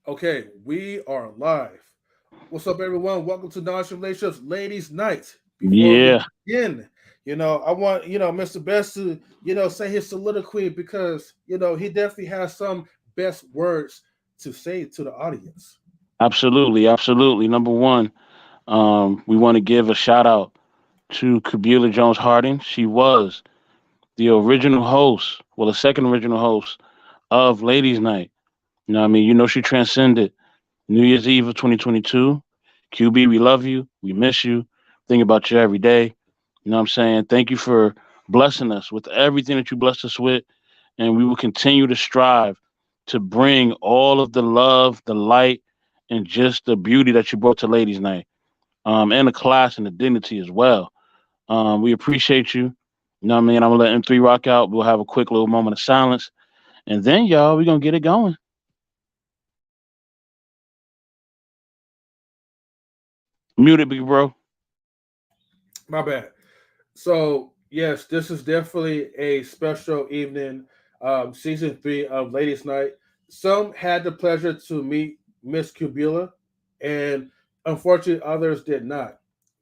Okay, we are live. What's up, everyone? Welcome to Non Relationships Ladies Night. Before we Yeah, begin, I want Mr. Best to say his soliloquy because he definitely has some best words to say to the audience. absolutely, absolutely. Number one, we want to give a shout out to Kabila Jones Harding. She was the original host, well, the second original host of Ladies Night. You know what I mean? You know she transcended New Year's Eve of 2022. QB, we love you. We miss you. Think about you every day. You know what I'm saying? Thank you for blessing us with everything that you blessed us with. And we will continue to strive to bring all of the love, the light, and just the beauty that you brought to Ladies Night, and the class and the dignity as well. We appreciate you. You know what I mean? I'm gonna let M3 rock out. We'll have a quick little moment of silence, and then y'all, we're gonna get it going. Mute it, big bro. My bad. So yes, this is definitely a special evening. Season 3 of Ladies Night. Some had the pleasure to meet Miss Kubila, and unfortunately, others did not.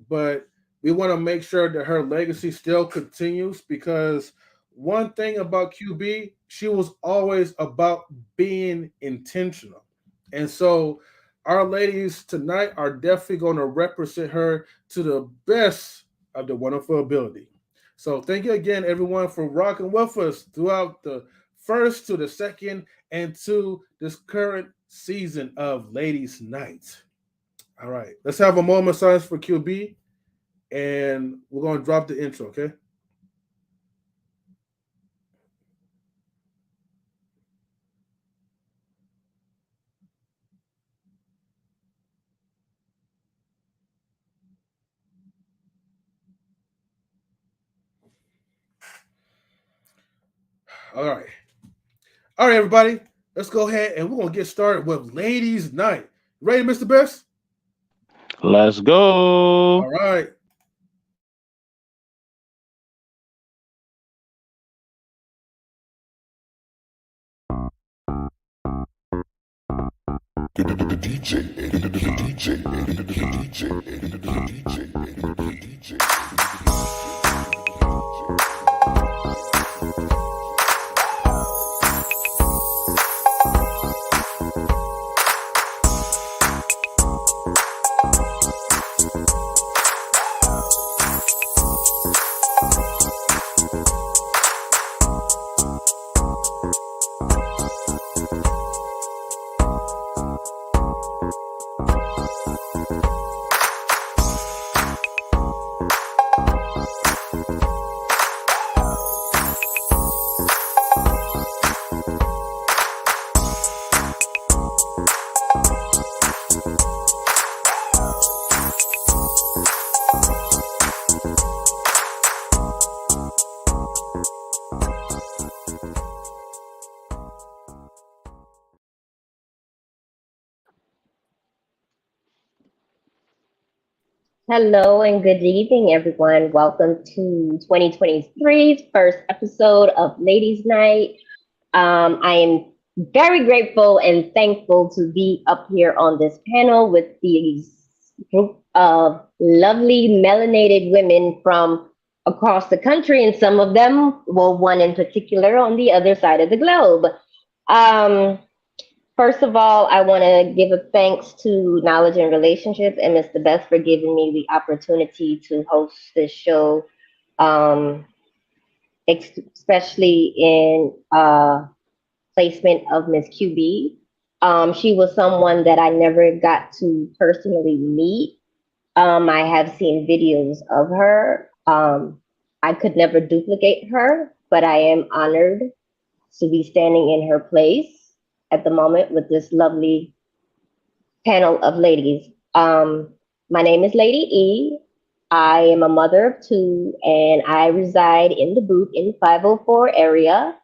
But we want to make sure that her legacy still continues because one thing about QB, she was always about being intentional, and so our ladies tonight are definitely going to represent her to the best of the wonderful ability. So thank you again, everyone, for rocking with us throughout the first to the second and to this current season of Ladies Night. All right, let's have a moment of silence for QB, and we're going to drop the intro, okay? All right. All right, everybody, let's go ahead and we're going to get started with Ladies Night. Ready, Mr. Best? Let's go. All right. Hello and good evening, everyone. Welcome to 2023's first episode of Ladies Night. I am very grateful and thankful to be up here on this panel with these group of lovely melanated women from across the country, and some of them, well, one in particular on the other side of the globe. Um, First of all, I want to give a thanks to Knowledge and Relationships and Mr. Best for giving me the opportunity to host this show, um, especially in placement of Miss QB. She was someone that I never got to personally meet. I have seen videos of her. I could never duplicate her, but I am honored to be standing in her place at the moment with this lovely panel of ladies. My name is Lady E. I am a mother of two, and I reside in the boot in 504 area,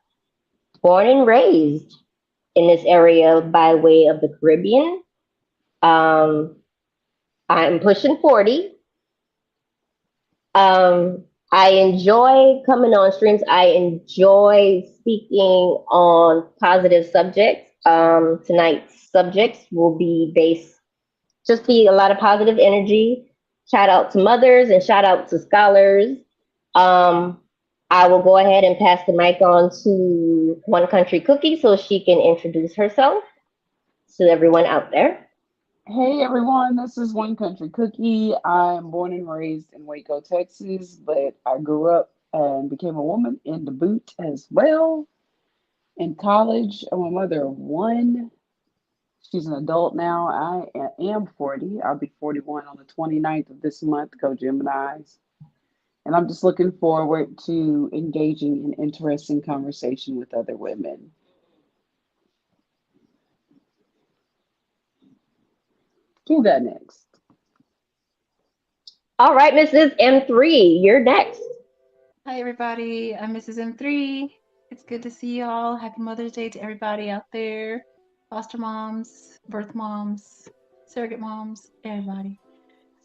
born and raised in this area by way of the Caribbean. Um, I'm pushing 40. I enjoy coming on streams. I enjoy speaking on positive subjects. Tonight's subjects will be a lot of positive energy. Shout out to mothers and shout out to scholars. Um, I will go ahead and pass the mic on to One Country Cookie so she can introduce herself to everyone out there. Hey everyone, this is One Country Cookie. I'm born and raised in Waco, Texas, but I grew up and became a woman in the boot as well. In college, I'm a mother of one. She's an adult now. I am 40. I'll be 41 on the 29th of this month. Go Geminis. And I'm just looking forward to engaging in interesting conversation with other women. Who got next? All right, Mrs. M3, you're next. Hi, everybody. I'm Mrs. M3. It's good to see y'all. Happy Mother's Day to everybody out there. Foster moms, birth moms, surrogate moms, everybody.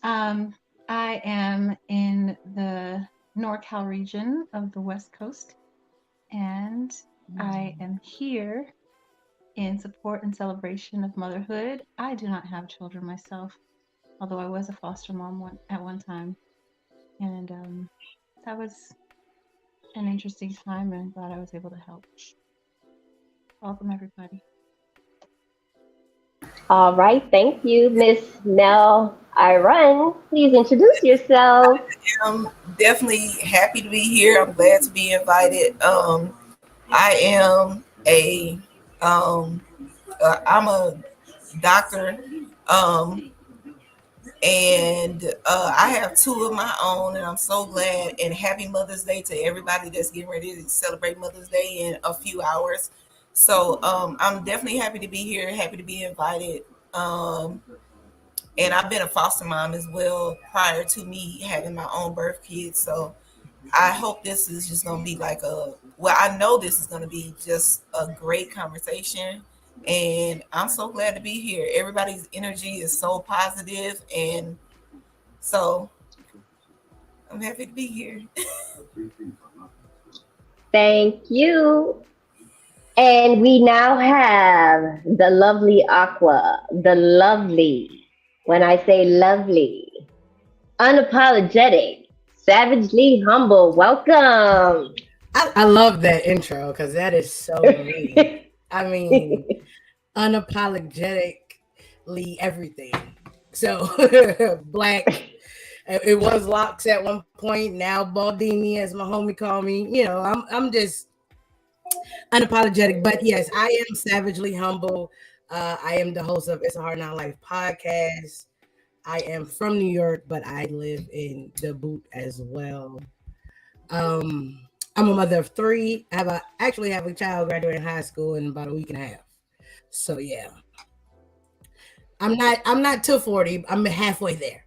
I am in the NorCal region of the West Coast, and I am here in support and celebration of motherhood. I do not have children myself, although I was a foster mom at one time. And that was an interesting time, and I'm glad I was able to help. Welcome, everybody. All right, thank you, Miss Mel Iron. Please introduce yourself. I'm definitely happy to be here. I'm glad to be invited. I am I'm a doctor, and I have two of my own, and I'm so glad. And happy Mother's Day to everybody that's getting ready to celebrate Mother's Day in a few hours. So I'm definitely happy to be here, happy to be invited. And I've been a foster mom as well prior to me having my own birth kids. So I hope this is just going to be I know this is going to be just a great conversation. And I'm so glad to be here. Everybody's energy is so positive, and so I'm happy to be here. Thank you. And we now have the lovely Aqua, the lovely, when I say lovely, unapologetic, savagely humble. Welcome. I love that intro because that is so me. I mean, unapologetically everything. So Black. It was locks at one point. Now Baldini, as my homie call me. You know, I'm just unapologetic. But yes, I am savagely humble. I am the host of It's a Hard Knock Life podcast. I am from New York, but I live in the boot as well. I'm a mother of three. I actually have a child graduating high school in about a week and a half. So yeah, I'm not to 40. I'm halfway there.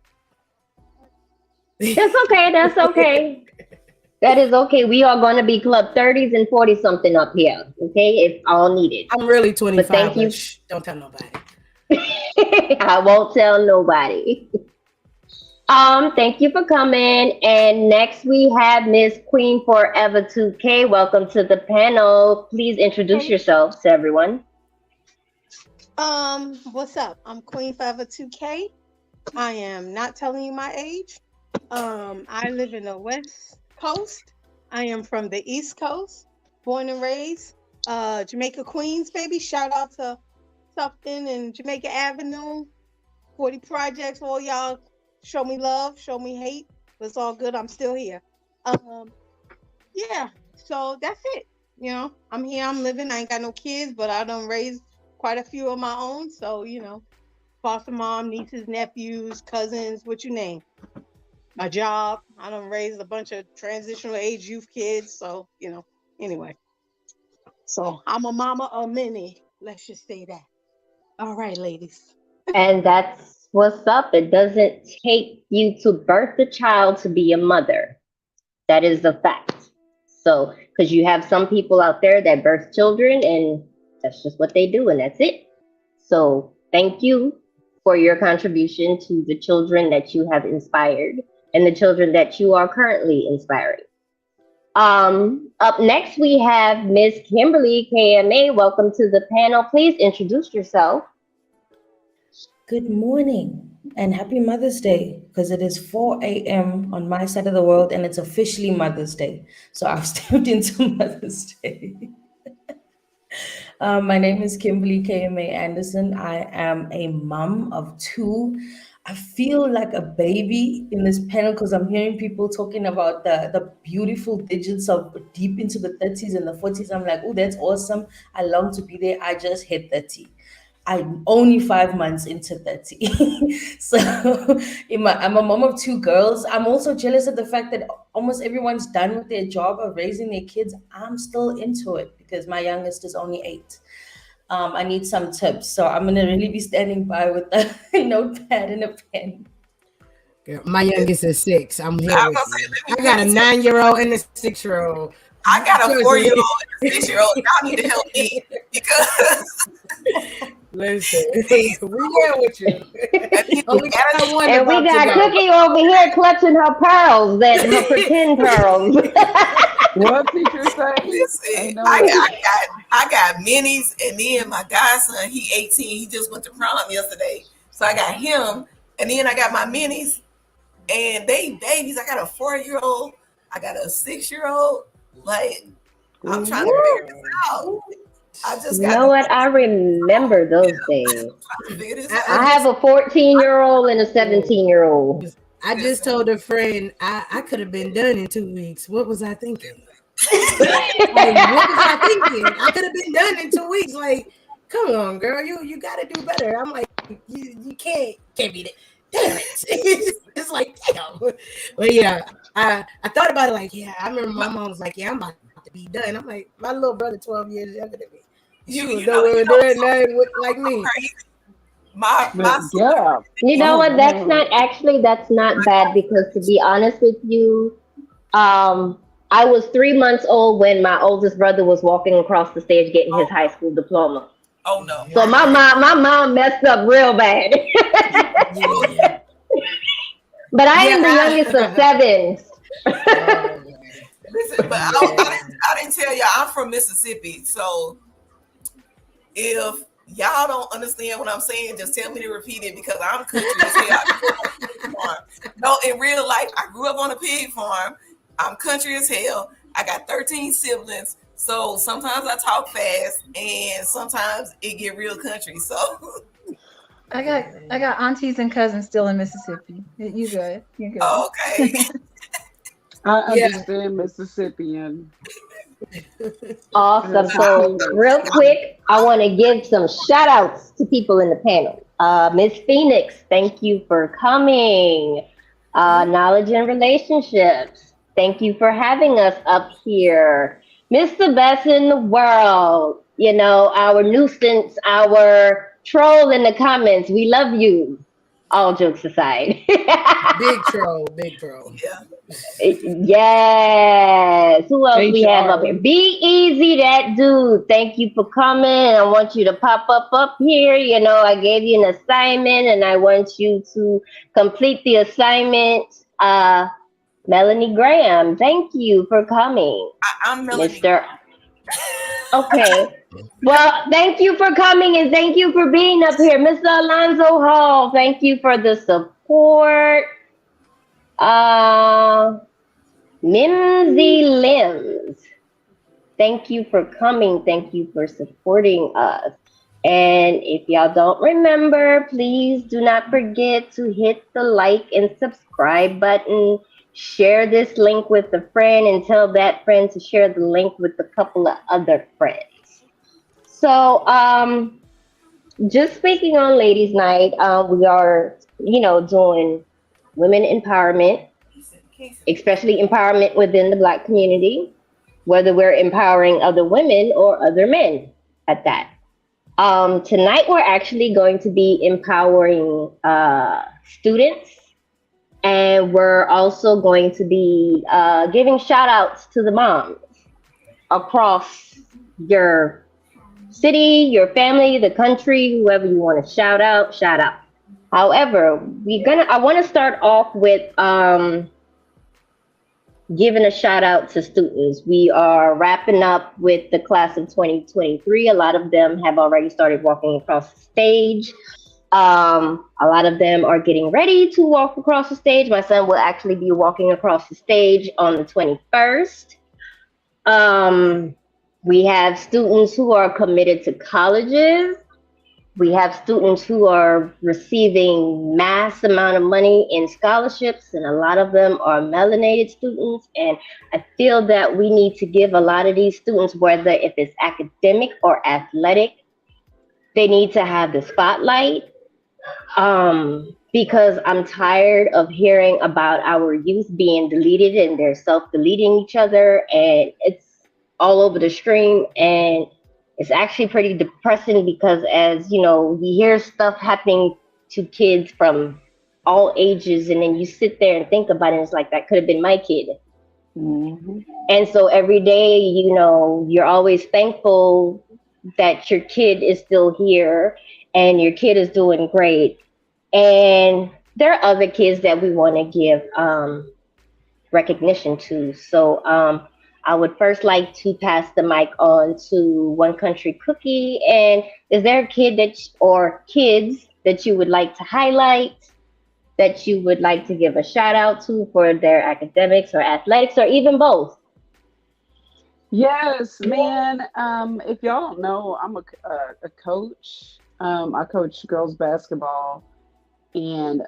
That's okay. That's okay. That is okay. We are going to be club 30s and 40 something up here. Okay, if all needed. I'm really 25. But thank you. Shh, don't tell nobody. I won't tell nobody. Thank you for coming. And next we have Miss Queen Forever 2K. Welcome to the panel. Please introduce yourself to everyone. What's up? I'm Queen Forever 2K. I am not telling you my age. I live in the West Coast. I am from the East Coast, born and raised. Jamaica Queens, baby. Shout out to something in Jamaica Avenue. 40 projects, all y'all. Show me love, show me hate. It's all good. I'm still here. Yeah, so that's it. You know, I'm here, I'm living. I ain't got no kids, but I done raised quite a few of my own. So, you know, foster mom, nieces, nephews, cousins, what you name. My job, I done raised a bunch of transitional age youth kids. So, you know, anyway. So I'm a mama of many. Let's just say that. All right, ladies. And that's what's up. It doesn't take you to birth a child to be a mother. That is a fact. So, because you have some people out there that birth children and that's just what they do and that's it. So, thank you for your contribution to the children that you have inspired and the children that you are currently inspiring. Up next, we have Miss Kimberly KMA. Welcome to the panel. Please introduce yourself. Good morning and happy Mother's Day, because it is 4 a.m. on my side of the world and it's officially Mother's Day. So I've stepped into Mother's Day. My name is Kimberly KMA Anderson. I am a mom of 2. I feel like a baby in this panel because I'm hearing people talking about the beautiful digits of deep into the 30s and the 40s. I'm like, oh, that's awesome. I long to be there. I just hit 30. I'm only 5 months into 30. So I'm a mom of 2 girls. I'm also jealous of the fact that almost everyone's done with their job of raising their kids. I'm still into it because my youngest is only 8. I need some tips. So I'm going to really be standing by with a notepad and a pen. Girl, my youngest is 6. I'm here with you. I got a 9-year-old and a 6-year-old. I got a 4-year-old and a 6-year-old. Y'all need to help me because listen, we there with you. And we got Cookie over here clutching her pearls, her pretend pearls. What teacher say? Listen, I got minis, and then my godson, he 18. He just went to prom yesterday, so I got him, and then I got my minis, and they babies. I got a 4-year-old. I got a 6-year-old. Like, I'm trying to figure this out. I just got what? I remember those days. I have a 14-year-old and a 17-year-old. I just told a friend I could have been done in 2 weeks. What was I thinking? What was I thinking? I could have been done in 2 weeks. Like, come on, girl, you got to do better. I'm like, you can't be that. Damn it. It's like, damn. But yeah, I thought about it like, yeah, I remember my mom was like, yeah, I'm about to be done. I'm like, my little brother 12 years younger than me. She was nowhere near nothing like me. Yeah. You know what? That's not bad because to be honest with you, I was 3 months old when my oldest brother was walking across the stage getting his high school diploma. Oh no! So my mom messed up real bad. Yeah. But I am the youngest of 7. Listen, but I didn't tell y'all I'm from Mississippi, so if y'all don't understand what I'm saying, just tell me to repeat it because I'm country as hell. No, in real life, I grew up on a pig farm. I'm country as hell. I got 13 siblings, so sometimes I talk fast, and sometimes it get real country. So I got aunties and cousins still in Mississippi. You good? You good? Okay. I understand Mississippian. Awesome. So real quick, I want to give some shout outs to people in the panel. Miss Phoenix, thank you for coming. Knowledge and Relationships, thank you for having us up here. Miss the Best in the World, you know, our nuisance, our troll in the comments. We love you. All jokes aside. Big troll. Yeah. Yes. Who else we have up here? B-Eazy Dat Dude. Thank you for coming. I want you to pop up here. You know, I gave you an assignment and I want you to complete the assignment. Melanie Graham, thank you for coming. I'm Melanie. Mr. Okay. Well, thank you for coming and thank you for being up here. Mr. Alonzo Hall, thank you for the support. Mimsy Limbs, thank you for coming. Thank you for supporting us. And if y'all don't remember, please do not forget to hit the like and subscribe button. Share this link with a friend and tell that friend to share the link with a couple of other friends. So, just speaking on Ladies Night, we are, you know, doing women empowerment, especially empowerment within the Black community, whether we're empowering other women or other men at that. Tonight, we're actually going to be empowering students, and we're also going to be giving shout outs to the moms across your city, your family, the country, whoever you want to shout out. However, I want to start off with giving a shout out to students. We are wrapping up with the class of 2023. A lot of them have already started walking across the stage. A lot of them are getting ready to walk across the stage. My son will actually be walking across the stage on the 21st. We have students who are committed to colleges. We have students who are receiving mass amount of money in scholarships, and a lot of them are melanated students. And I feel that we need to give a lot of these students, whether if it's academic or athletic, they need to have the spotlight. Because I'm tired of hearing about our youth being deleted and they're self-deleting each other, and it's all over the stream, and it's actually pretty depressing because, as you know, you hear stuff happening to kids from all ages, and then you sit there and think about it, and it's like, that could have been my kid. Mm-hmm. And so every day, you know, you're always thankful that your kid is still here and your kid is doing great. And there are other kids that we want to give recognition to. So I would first like to pass the mic on to One Country Cookie. And is there a kid or kids that you would like to highlight, that you would like to give a shout out to for their academics or athletics, or even both? Yes, man. If y'all don't know, I'm a coach. I coach girls basketball and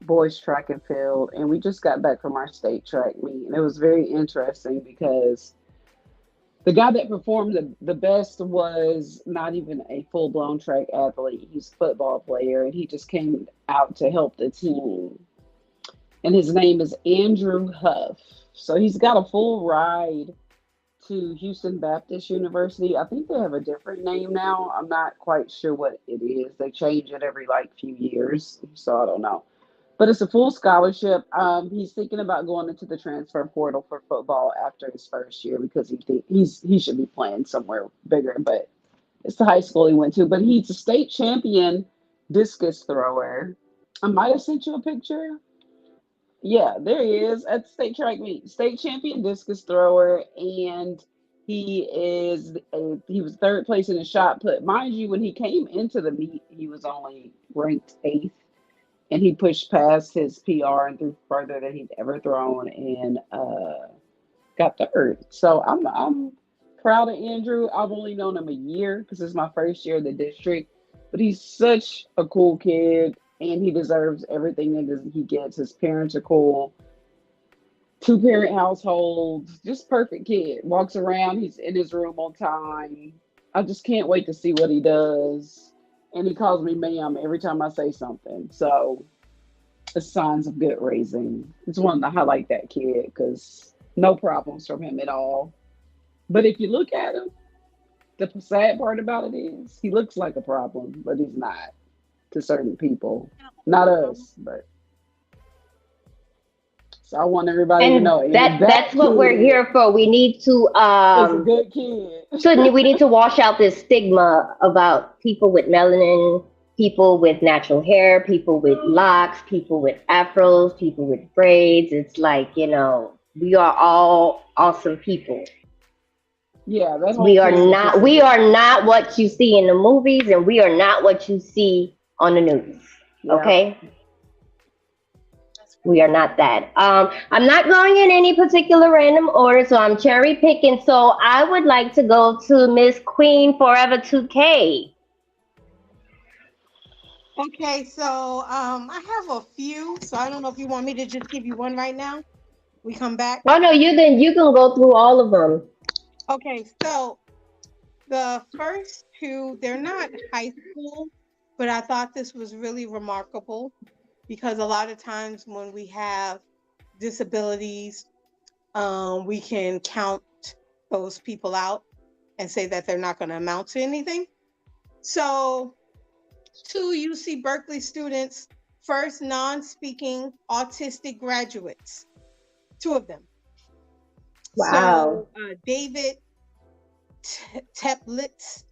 boys track and field, and we just got back from our state track meet, and it was very interesting because the guy that performed the best was not even a full-blown track athlete. He's a football player, and he just came out to help the team, and his name is Andrew Huff. So he's got a full ride to Houston Baptist University. I think they have a different name now. I'm not quite sure what it is. They change it every few years, so I don't know. But it's a full scholarship. He's thinking about going into the transfer portal for football after his first year because he should be playing somewhere bigger. But it's the high school he went to. But he's a state champion discus thrower. I might have sent you a picture. Yeah, there he is at the state track meet. State champion discus thrower, and he was third place in the shot put. Mind you, when he came into the meet, he was only ranked 8th, and he pushed past his PR and threw further than he'd ever thrown, and got third. So I'm proud of Andrew. I've only known him a year because it's my first year in the district, but he's such a cool kid. And he deserves everything that he gets. His parents are cool. 2-parent household. Just perfect kid. Walks around. He's in his room on time. I just can't wait to see what he does. And he calls me ma'am every time I say something. So it's signs of good raising. Just wanted to highlight that kid because no problems from him at all. But if you look at him, the sad part about it is he looks like a problem, but he's not. To certain people, not us, but so I want everybody to know that's what we're here for. We need to is a good kid. So we need to wash out this stigma about people with melanin, people with natural hair, people with locks, people with afros, people with braids. It's like, you know, we are all awesome people. Yeah, that's we are not what you see in the movies, and we are not what you see on the news. Okay? We are not that. I'm not going in any particular random order, so I'm cherry picking. So I would like to go to Miss Queen Forever 2K. Okay, so I have a few, so I don't know if you want me to just give you one right now. We come back. Oh no, you can go through all of them. Okay, so the first two, they're not high school, but I thought this was really remarkable because a lot of times when we have disabilities, we can count those people out and say that they're not going to amount to anything. So 2 UC Berkeley students, first non-speaking autistic graduates, 2 of them. Wow. So David Teplitz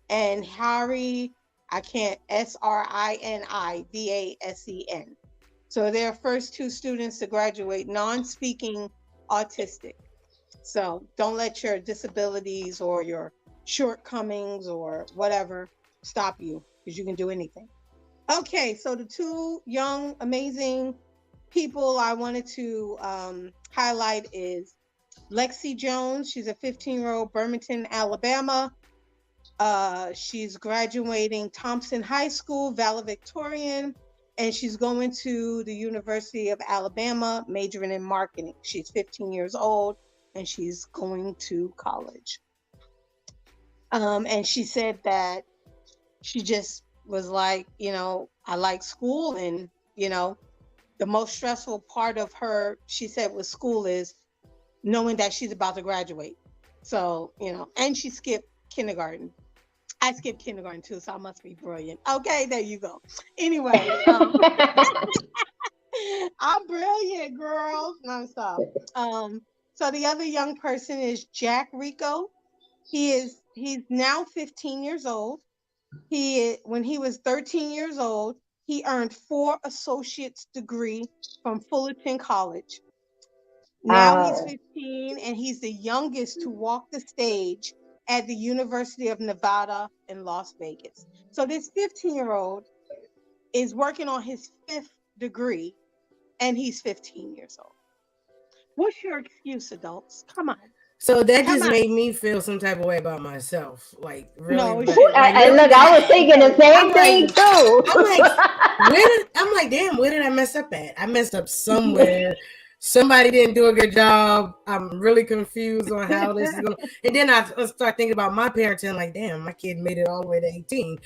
and Harry, SRINIVASEN. So they're first 2 students to graduate, non-speaking autistic. So don't let your disabilities or your shortcomings or whatever stop you, because you can do anything. Okay, so the two young, amazing people I wanted to highlight is Lexi Jones. She's a 15-year-old, Birmingham, Alabama. She's graduating Thompson High School, valedictorian, and she's going to the University of Alabama, majoring in marketing. She's 15 years old, and she's going to college. And she said that she just was like, you know, I like school, and, you know, the most stressful part of her, she said, with school is knowing that she's about to graduate. So, you know, and she skipped kindergarten. I skipped kindergarten too, so I must be brilliant. Okay, there you go. Anyway, I'm brilliant, girl. No, stop. So the other young person is Jack Rico. He's now 15 years old. When he was 13 years old, he earned 4 associate's degree from Fullerton College. Now he's 15, and he's the youngest to walk the stage at the University of Nevada in Las Vegas. So this 15-year-old is working on his 5th degree, and he's 15 years old. What's your excuse, adults? Come on. So that just made me feel some type of way about myself. Like, really? No, look, I was thinking the same thing too. I'm like, damn, where did I mess up at? I messed up somewhere. Somebody didn't do a good job. I'm really confused on how this is going. And then I start thinking about my parenting. Like, damn, my kid made it all the way to 18.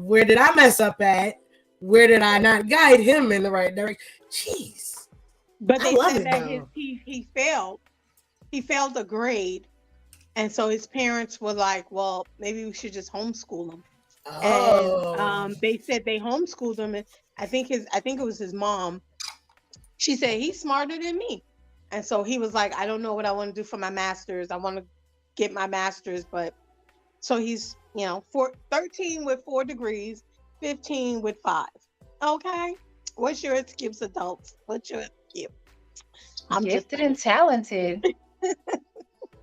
Where did I mess up at? Where did I not guide him in the right direction? Jeez. But they said that he failed. He failed a grade, and so his parents were like, "Well, maybe we should just homeschool him." Oh. And they said they homeschooled him, and I think it was his mom. She said he's smarter than me, and so he was like, "I don't know what I want to do for my master's. I want to get my master's, but." So he's 13 with 4 degrees, 15 with 5. Okay, what's your excuse, adults? What's your excuse? I'm gifted and talented.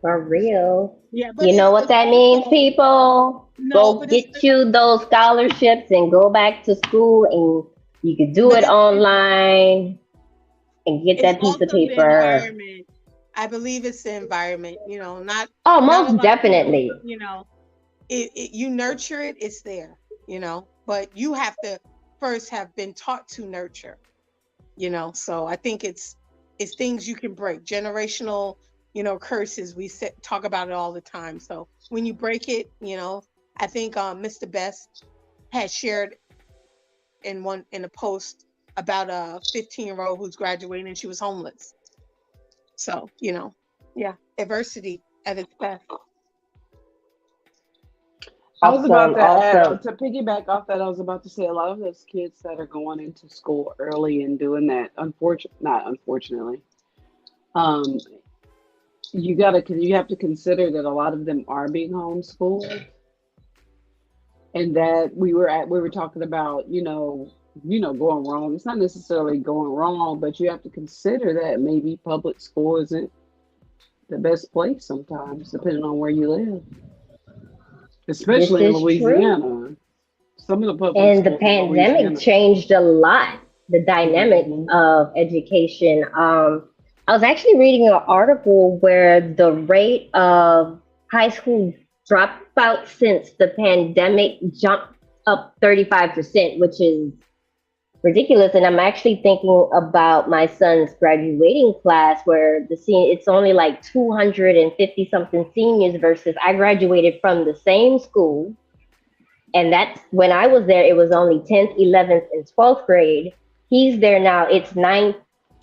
For real. Yeah, you know what that means, people? Go get you those scholarships and go back to school, and you can do it online and get that piece of paper. I believe it's the environment, not. Oh, most definitely. People, you nurture it, it's there, but you have to first have been taught to nurture, so I think it's things you can break, generational curses. We talk about it all the time. So when you break it, I think Mr. Best had shared in a post about a 15-year-old who's graduating, and she was homeless. So, adversity at its best. I was about to add, to piggyback off that, I was about to say a lot of those kids that are going into school early and doing that, not unfortunately, you have to consider that a lot of them are being homeschooled, and that we were talking about, going wrong. It's not necessarily going wrong, but you have to consider that maybe public school isn't the best place sometimes, depending on where you live. Especially in Louisiana. True. Some of the public and the pandemic changed a lot the dynamic of education. I was actually reading an article where the rate of high school dropout since the pandemic jumped up 35%, which is ridiculous. And I'm actually thinking about my son's graduating class, where it's only like 250 something seniors versus I graduated from the same school. And that's when I was there, it was only 10th, 11th, and 12th grade. He's there now, it's 9th,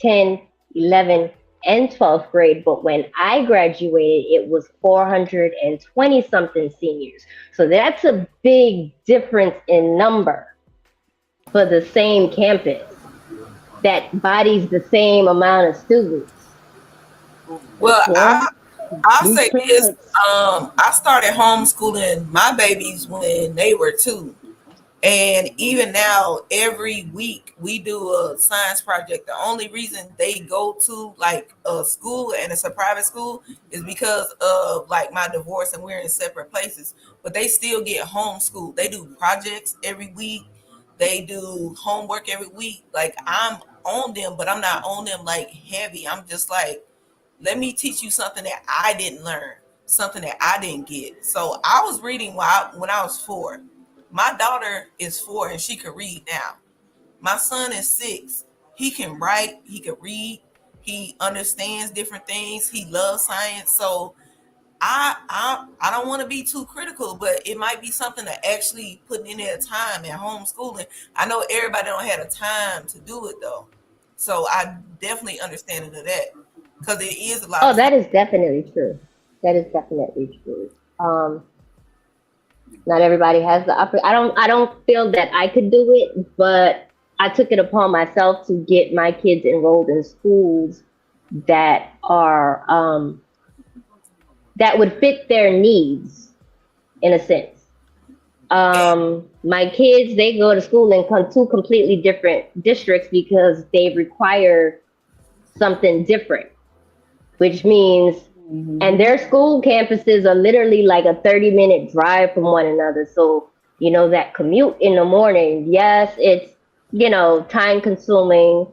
10th, 11th, and 12th grade. But when I graduated, it was 420 something seniors. So that's a big difference in number for the same campus that bodies the same amount of students. Well, I'll say this. I started homeschooling my babies when they were 2. And even now, every week we do a science project. The only reason they go to like a school, and it's a private school, is because of like my divorce and we're in separate places. But they still get homeschooled. They do projects every week. They do homework every week. Like I'm on them, but I'm not on them like heavy. I'm just like, let me teach you something that I didn't learn, something that I didn't get. So I was reading when I was 4. My daughter is 4 and she can read now. My son is 6. He can write, he can read, he understands different things, he loves science. So I don't want to be too critical, but it might be something to actually put in their time at homeschooling. I know everybody don't have the time to do it though. So I definitely understand it of that. Because it is a lot. Oh, that is definitely true. That is definitely true. Not everybody has the opportunity. I don't feel that I could do it, but I took it upon myself to get my kids enrolled in schools that are that would fit their needs in a sense. My kids, they go to school in 2 completely different districts because they require something different, which means, and their school campuses are literally like a 30-minute drive from one another. So, you know, that commute in the morning, yes, it's, you know, time consuming,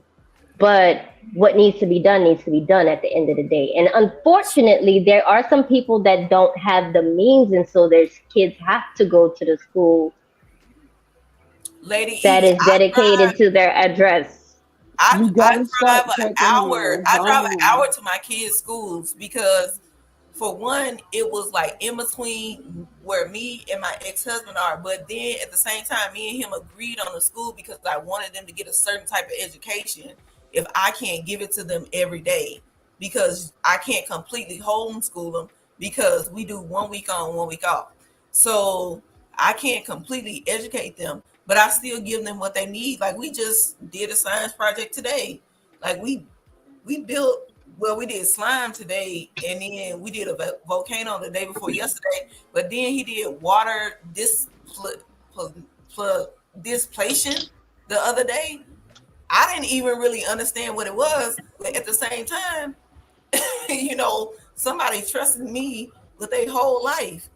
but what needs to be done at the end of the day. And unfortunately, there are some people that don't have the means, and so their kids have to go to the school that is dedicated to their address. I drive an hour to my kids' schools because, for one, it was like in between where me and my ex-husband are. But then at the same time, me and him agreed on the school because I wanted them to get a certain type of education if I can't give it to them every day, because I can't completely homeschool them because we do 1 week on, 1 week off. So I can't completely educate them, but I still give them what they need. Like we just did a science project today. Like we built, well, we did slime today, and then we did a volcano the day before yesterday. But then he did water displacement the other day. I didn't even really understand what it was, but at the same time, you know, somebody trusted me with their whole life.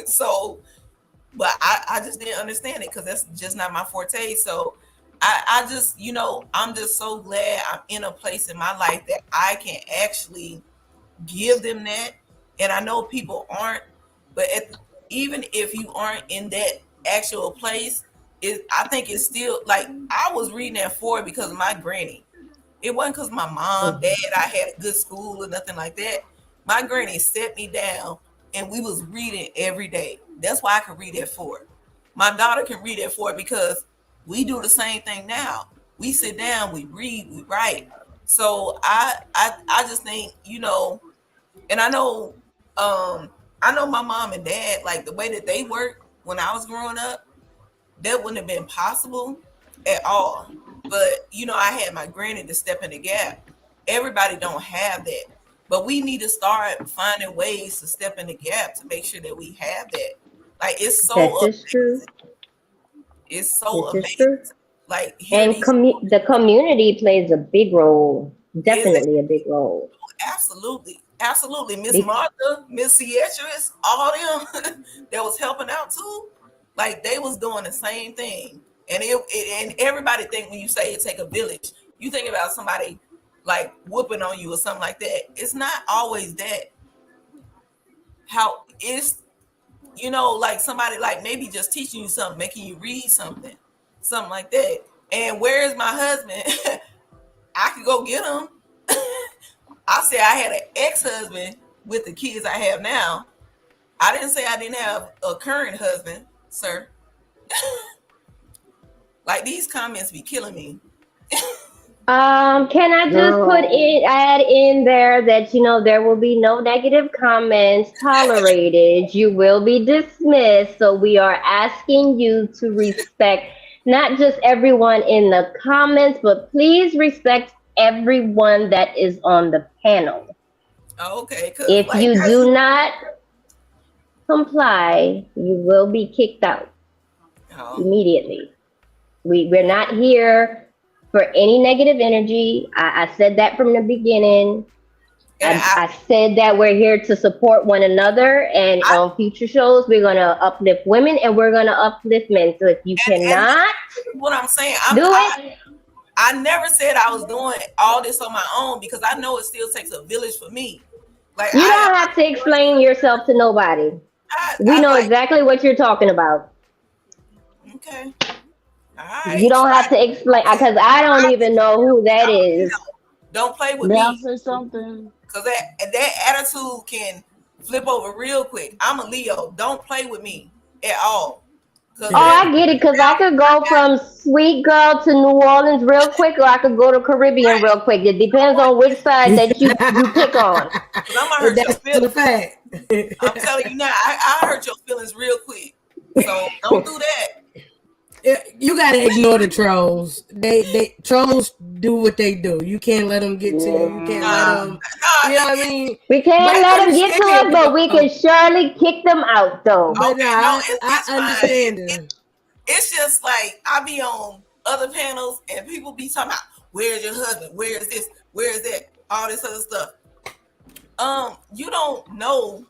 So, but I just didn't understand it because that's just not my forte. So I just, you know, I'm just so glad I'm in a place in my life that I can actually give them that. And I know people aren't, but even if you aren't in that actual place, I think it's still like, I was reading at 4 because of my granny. It wasn't because my mom, dad, I had a good school or nothing like that. My granny set me down and we was reading every day. That's why I could read at 4. My daughter can read at 4 because we do the same thing now. We sit down, we read, we write. So I just think, you know, and I know my mom and dad, like the way that they work when I was growing up, that wouldn't have been possible at all. But, you know, I had my granny to step in the gap. Everybody don't have that. But we need to start finding ways to step in the gap to make sure that we have that. Like, it's so amazing. True. It's so amazing. True. Like, and the community plays a big role. Definitely a big role. Absolutely. Absolutely. Miss Martha, Miss Cietris, all them that was helping out too. Like, they was doing the same thing. And and everybody think when you say it take a village, you think about somebody like whooping on you or something like that. It's not always that. How it's, you know, like somebody like maybe just teaching you something, making you read something like that. And where is my husband? I could go get him. I said I had an ex-husband with the kids I have now. I didn't say I didn't have a current husband, sir. Like, these comments be killing me. Can I just add in there that, you know, there will be no negative comments tolerated. You will be dismissed. So we are asking you to respect not just everyone in the comments, but please respect everyone that is on the panel. Okay. If like, you do not comply, you will be kicked out. immediately. We're not here for any negative energy. I said that from the beginning. I said that we're here to support one another, and on future shows, we're going to uplift women and we're going to uplift men. So if you cannot what I'm saying, I never said I was doing all this on my own, because I know it still takes a village for me. Like, you don't have to explain yourself to nobody. We know exactly what you're talking about. Okay. You don't have to explain, because I don't even know who that is. Don't play with May me. I say something? Because that attitude can flip over real quick. I'm a Leo. Don't play with me at all. Oh, I get it, because I could go from sweet girl to New Orleans real quick, or I could go to Caribbean real quick. It depends on which side that you pick on. Because I'm going to hurt your feelings. I'm telling you now, I hurt your feelings real quick. So don't do that. You gotta ignore the trolls. They trolls do what they do. You can't let them get to you. You can't let them. You know what I mean? We can't let them get to us, but we can surely kick them out, though. But I understand them. It's just like I be on other panels and people be talking about, where's your husband? Where is this? Where is that? All this other stuff. You don't know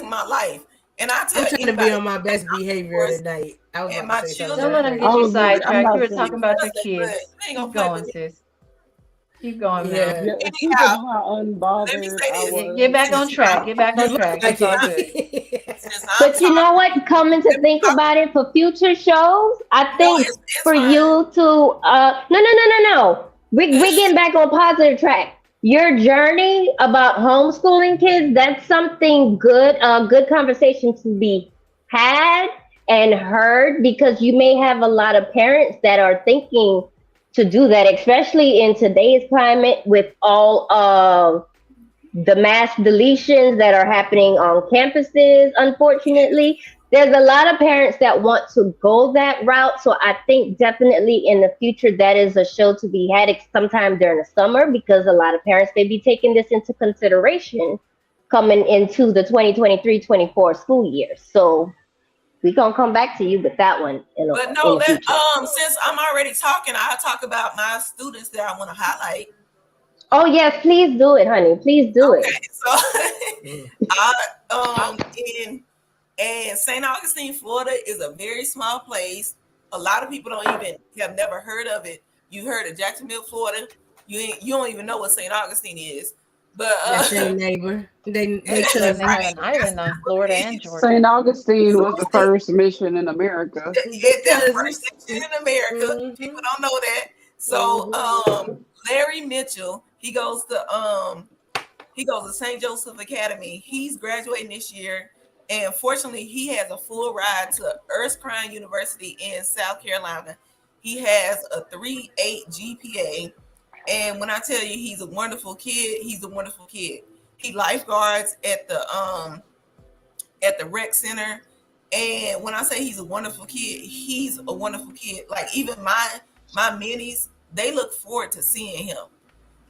my life. And I tell I'm trying to be on my best behavior tonight. I was about to say something. Don't let them get you sidetracked. You were talking about your kids. Keep going, sis. Keep going, man. Get back on track. Get back on track. It's all good. But you know what? Coming to think about it, for future shows, I think for you to no. We're getting back on positive track. Your journey about homeschooling kids, that's something good, a good conversation to be had and heard, because you may have a lot of parents that are thinking to do that, especially in today's climate with all of the mass deletions that are happening on campuses, unfortunately. There's a lot of parents that want to go that route. So I think definitely in the future, that is a show to be had sometime during the summer, because a lot of parents may be taking this into consideration coming into the 2023-24 school year. So we're going to come back to you with that one. But no, since I'm already talking, I'll talk about my students that I want to highlight. Oh, yes, please do it, honey. Please do it. So And St. Augustine, Florida is a very small place. A lot of people have never heard of it. You heard of Jacksonville, Florida. You don't even know what St. Augustine is. But that's their neighbor. They have an island on Florida and Georgia. St. Augustine was the first mission in America. That's the first mission in America. Mm-hmm. People don't know that. So Larry Mitchell, he goes to St. Joseph Academy. He's graduating this year. And fortunately, he has a full ride to Erskine University in South Carolina. He has a 3.8 GPA. And when I tell you he's a wonderful kid, he's a wonderful kid. He lifeguards at the rec center. And when I say he's a wonderful kid, he's a wonderful kid. Like, even my minis, they look forward to seeing him.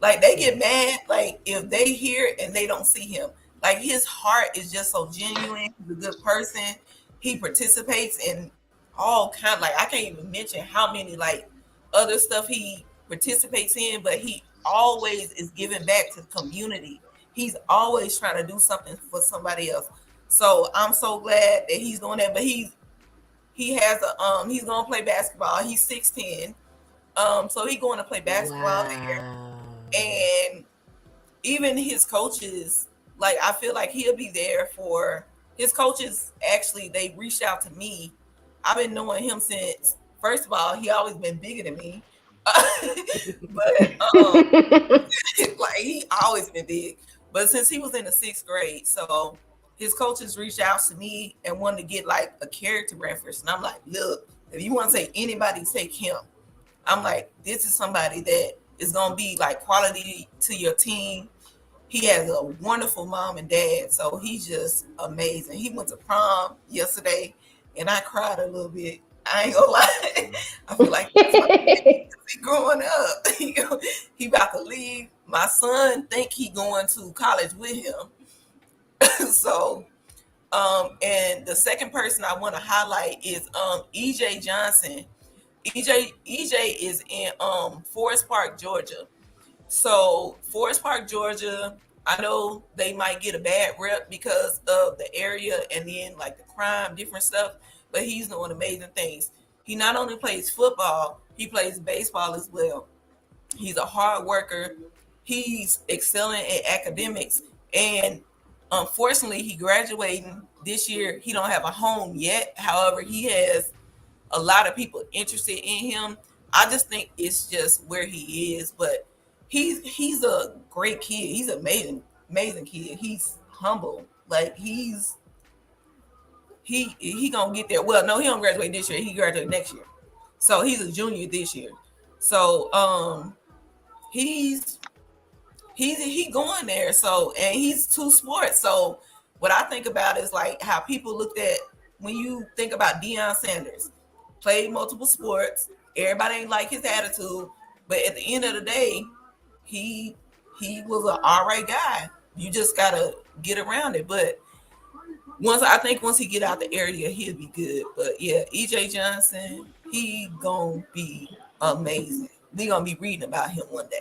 Like, they get mad, like, if they hear and they don't see him. Like, his heart is just so genuine. He's a good person. He participates in all kind, like, I can't even mention how many, like, other stuff he participates in, but he always is giving back to the community. He's always trying to do something for somebody else. So I'm so glad that he's doing that. But he has he's gonna play basketball. He's 6'10". So he's going to play basketball there. And even his coaches, like, I feel like he'll be there for his coaches. Actually, they reached out to me. I've been knowing him since, first of all, he always been bigger than me. But like, he always been big. But since he was in the 6th grade, so his coaches reached out to me and wanted to get like a character reference. And I'm like, look, if you want to say anybody, take him. I'm like, this is somebody that is going to be like quality to your team. He has a wonderful mom and dad, so he's just amazing. He went to prom yesterday, and I cried a little bit. I ain't gonna lie. I feel like he's growing up. He about to leave. My son think he going to college with him. So And the second person I want to highlight is EJ Johnson. EJ is in Forest Park, Georgia. So Forest Park, Georgia, I know they might get a bad rep because of the area and then like the crime, different stuff, but he's doing amazing things. He not only plays football, he plays baseball as well. He's a hard worker. He's excelling at academics. And unfortunately, he graduating this year. He don't have a home yet. However, he has a lot of people interested in him. I just think it's just where he is. But he's a great kid. He's an amazing kid. He's humble. Like he gonna get there. Well, no, he don't graduate this year. He graduated next year. So he's a junior this year. So he's going there. So, and he's two sports. So what I think about is like how people looked at when you think about Deion Sanders, played multiple sports. Everybody ain't like his attitude, but at the end of the day, he was an all right guy. You just gotta get around it. But once he get out the area, he'll be good. But yeah, EJ Johnson, he gonna be amazing. We gonna be reading about him one day.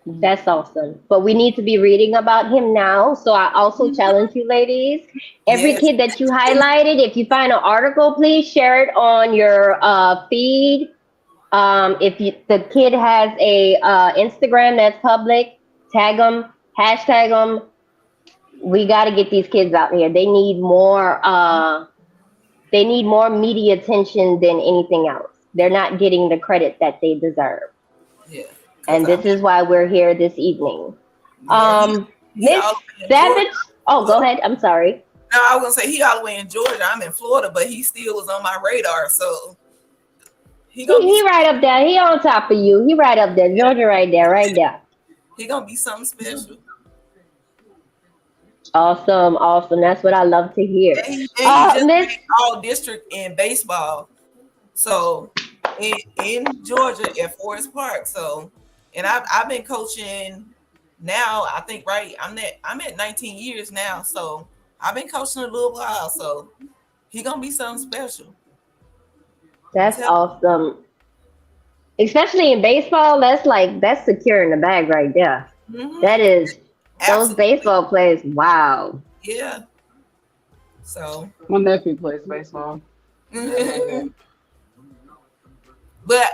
That's awesome. But we need to be reading about him now. So I also challenge you, ladies. Every Yes. kid that you highlighted, if you find an article, please share it on your feed. If the kid has a Instagram that's public, tag them, hashtag them. We got to get these kids out here. They need more. They need more media attention than anything else. They're not getting the credit that they deserve. Yeah. And this is why we're here this evening. Yeah, Miss Savage. Oh, go ahead. I'm sorry. No, I was gonna say he all the way in Georgia. I'm in Florida, but he still was on my radar. So he right up there. He on top of you. He right up there. Georgia right there, right there. He gonna be something special. Awesome, awesome. That's what I love to hear. And he just made all district in baseball. So in Georgia at Forest Park. So, and I've been coaching now. I think I'm at 19 years now. So I've been coaching a little while. So he gonna be something special. That's awesome. Especially in baseball, that's securing the bag right there. Mm-hmm. That is Absolutely. those baseball players. Wow. Yeah. So my nephew plays baseball. But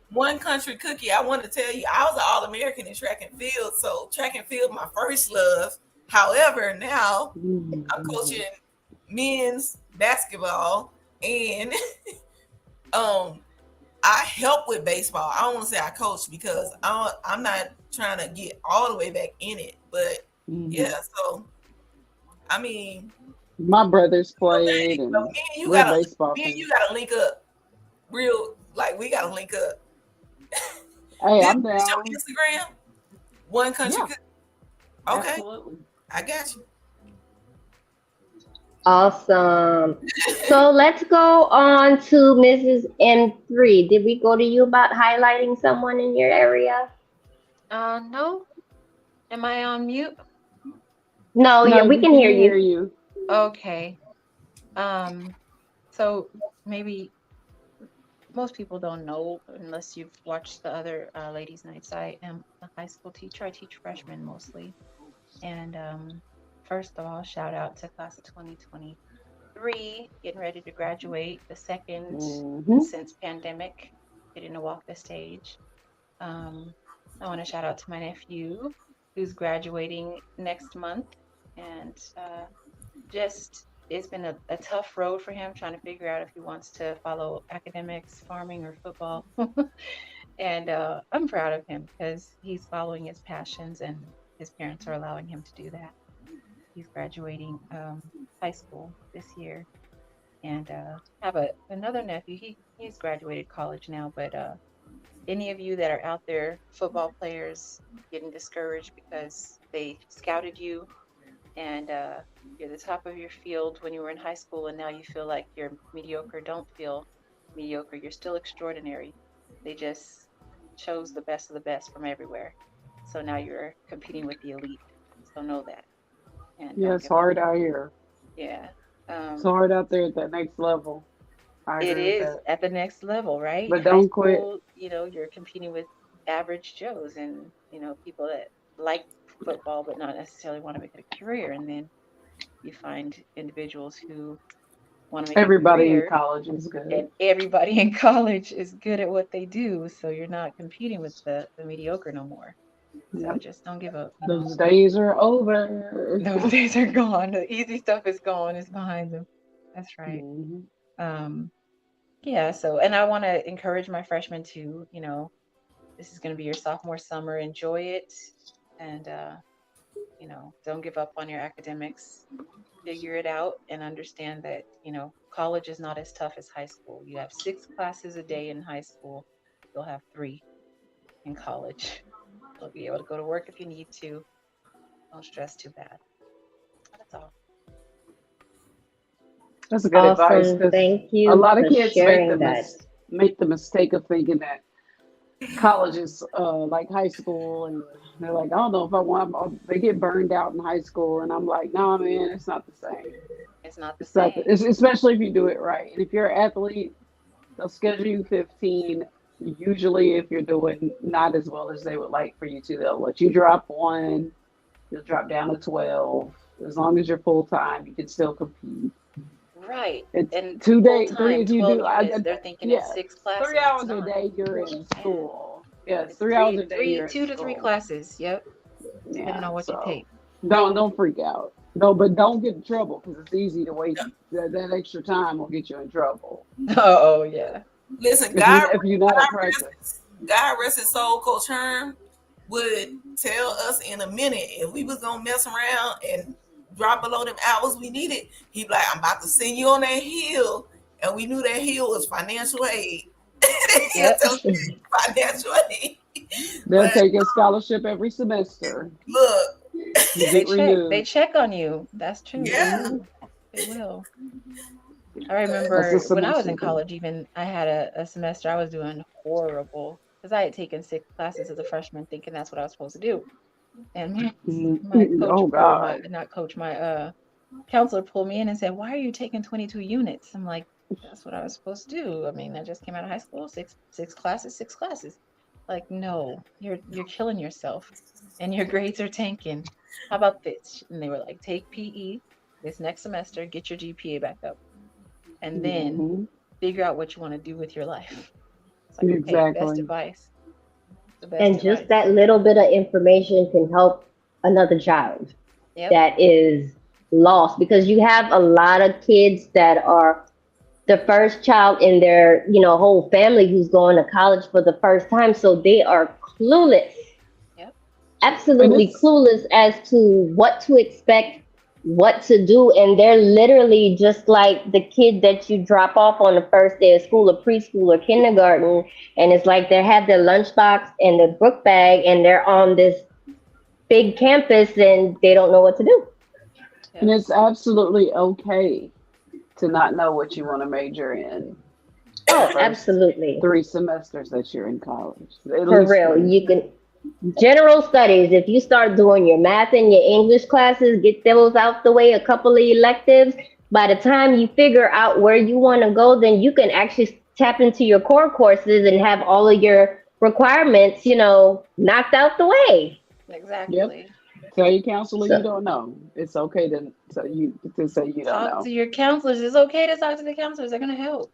one country cookie, I want to tell you, I was an All-American in track and field. So track and field, my first love. However, now I'm coaching men's basketball, and I help with baseball. I don't want to say I coach because I'm not trying to get all the way back in it. But yeah, so I mean, my brothers played, and so you gotta link up. Real, like we gotta link up. Hey, I'm down. Your Instagram, one country. Yeah. Okay, Absolutely. I got you. Awesome. So let's go on to Mrs. M3. Did we go to you about highlighting someone in your area? No. Am I on mute? No, yeah, we can hear you. Okay. So maybe most people don't know unless you've watched the other Ladies Night. I am a high school teacher. I teach freshmen mostly. And first of all, shout out to class of 2023, getting ready to graduate, the second since pandemic, getting to walk the stage. I want to shout out to my nephew who's graduating next month, and it's been a tough road for him trying to figure out if he wants to follow academics, farming, or football. And I'm proud of him because he's following his passions, and his parents are allowing him to do that. He's graduating high school this year, and have another nephew. He's graduated college now, but any of you that are out there, football players, getting discouraged because they scouted you and you're the top of your field when you were in high school, and now you feel like you're mediocre. Don't feel mediocre. You're still extraordinary. They just chose the best of the best from everywhere. So now you're competing with the elite. So know that. And Yeah, don't it's give up. hard out here. Yeah. It's hard out there at that next level. I It agree with is that. at the next level, right? But High don't quit. school, you're competing with average Joes and, people that like football but not necessarily want to make it a career. And then you find individuals who want to make a Everybody in career, college is good. and everybody in college is good at what they do. So you're not competing with the mediocre no more. So Yep. just don't give up. Those days are over. Those days are gone. The easy stuff is gone. It's behind them. That's right. Mhm. Yeah. So, and I want to encourage my freshmen to, this is going to be your sophomore summer. Enjoy it, and don't give up on your academics. Figure it out and understand that college is not as tough as high school. You have 6 classes a day in high school. You'll have 3 in college. You'll be able to go to work if you need to. Don't stress too bad. That's all. That's a good advice. Awesome. Thank A you lot of for kids sharing that. make the mistake of thinking that college is like high school, and they're like, I don't know if I want. They get burned out in high school, and I'm like, no, man, it's not the same. It's not the It's not same. especially if you do it right. And if you're an athlete, they'll schedule you 15. Usually, if you're doing not as well as they would like for you to, they'll let you drop 1. You'll drop down to 12. As long as you're full time, you can still compete. Right. It's And 2 days, full-time, 3 if you 12 do. units, they're thinking it's 6 classes. 3 hours It's a not. day you're in school. Yeah, it's It's 3 hours a day you're in 2 to 3 school. classes. Yep. Depending Yeah, on what you so take. don't freak out. No, but don't get in trouble because it's easy to wait. That extra time will get you in trouble. Oh yeah. Listen, If you're not at practice. God rest his soul, Coach Herm would tell us in a minute if we was gonna mess around and drop below them hours we needed. He'd be like, I'm about to send you on that hill. And we knew that hill was financial aid. Yep. Financial aid. They'll take a scholarship every semester. Look, They check on you. That's true. Yeah. They will. I remember That's the when I was semester in thing. college, even I had a semester I was doing horrible because I had taken 6 classes as a freshman thinking that's what I was supposed to do. And my coach, Oh or God. not coach, my counselor pulled me in and said, "Why are you taking 22 units?" I'm like, "That's what I was supposed to do. I mean, I just came out of high school, six classes. Like, no, you're killing yourself, and your grades are tanking. How about this?" And they were like, "Take PE this next semester, get your GPA back up, and then figure out what you want to do with your life." It's like, okay, best Exactly. advice. The best And advice. just that little bit of information can help another child Yep. that is lost, because you have a lot of kids that are the first child in their whole family who's going to college for the first time, so they are clueless. Yep. Absolutely clueless as to what to expect, what to do, and they're literally just like the kid that you drop off on the first day of school or preschool or kindergarten, and it's like they have their lunchbox and their book bag and they're on this big campus and they don't know what to do. And it's absolutely okay to not know what you want to major in. Oh, absolutely. 3 semesters that you're in college. For real, you can. General studies, if you start doing your math and your English classes, get those out the way, a couple of electives, by the time you figure out where you want to go, then you can actually tap into your core courses and have all of your requirements, knocked out the way. Exactly. Yep. Tell your counselor you don't know. It's okay to say you don't know. Talk to your counselors. It's okay to talk to the counselors. They're gonna help.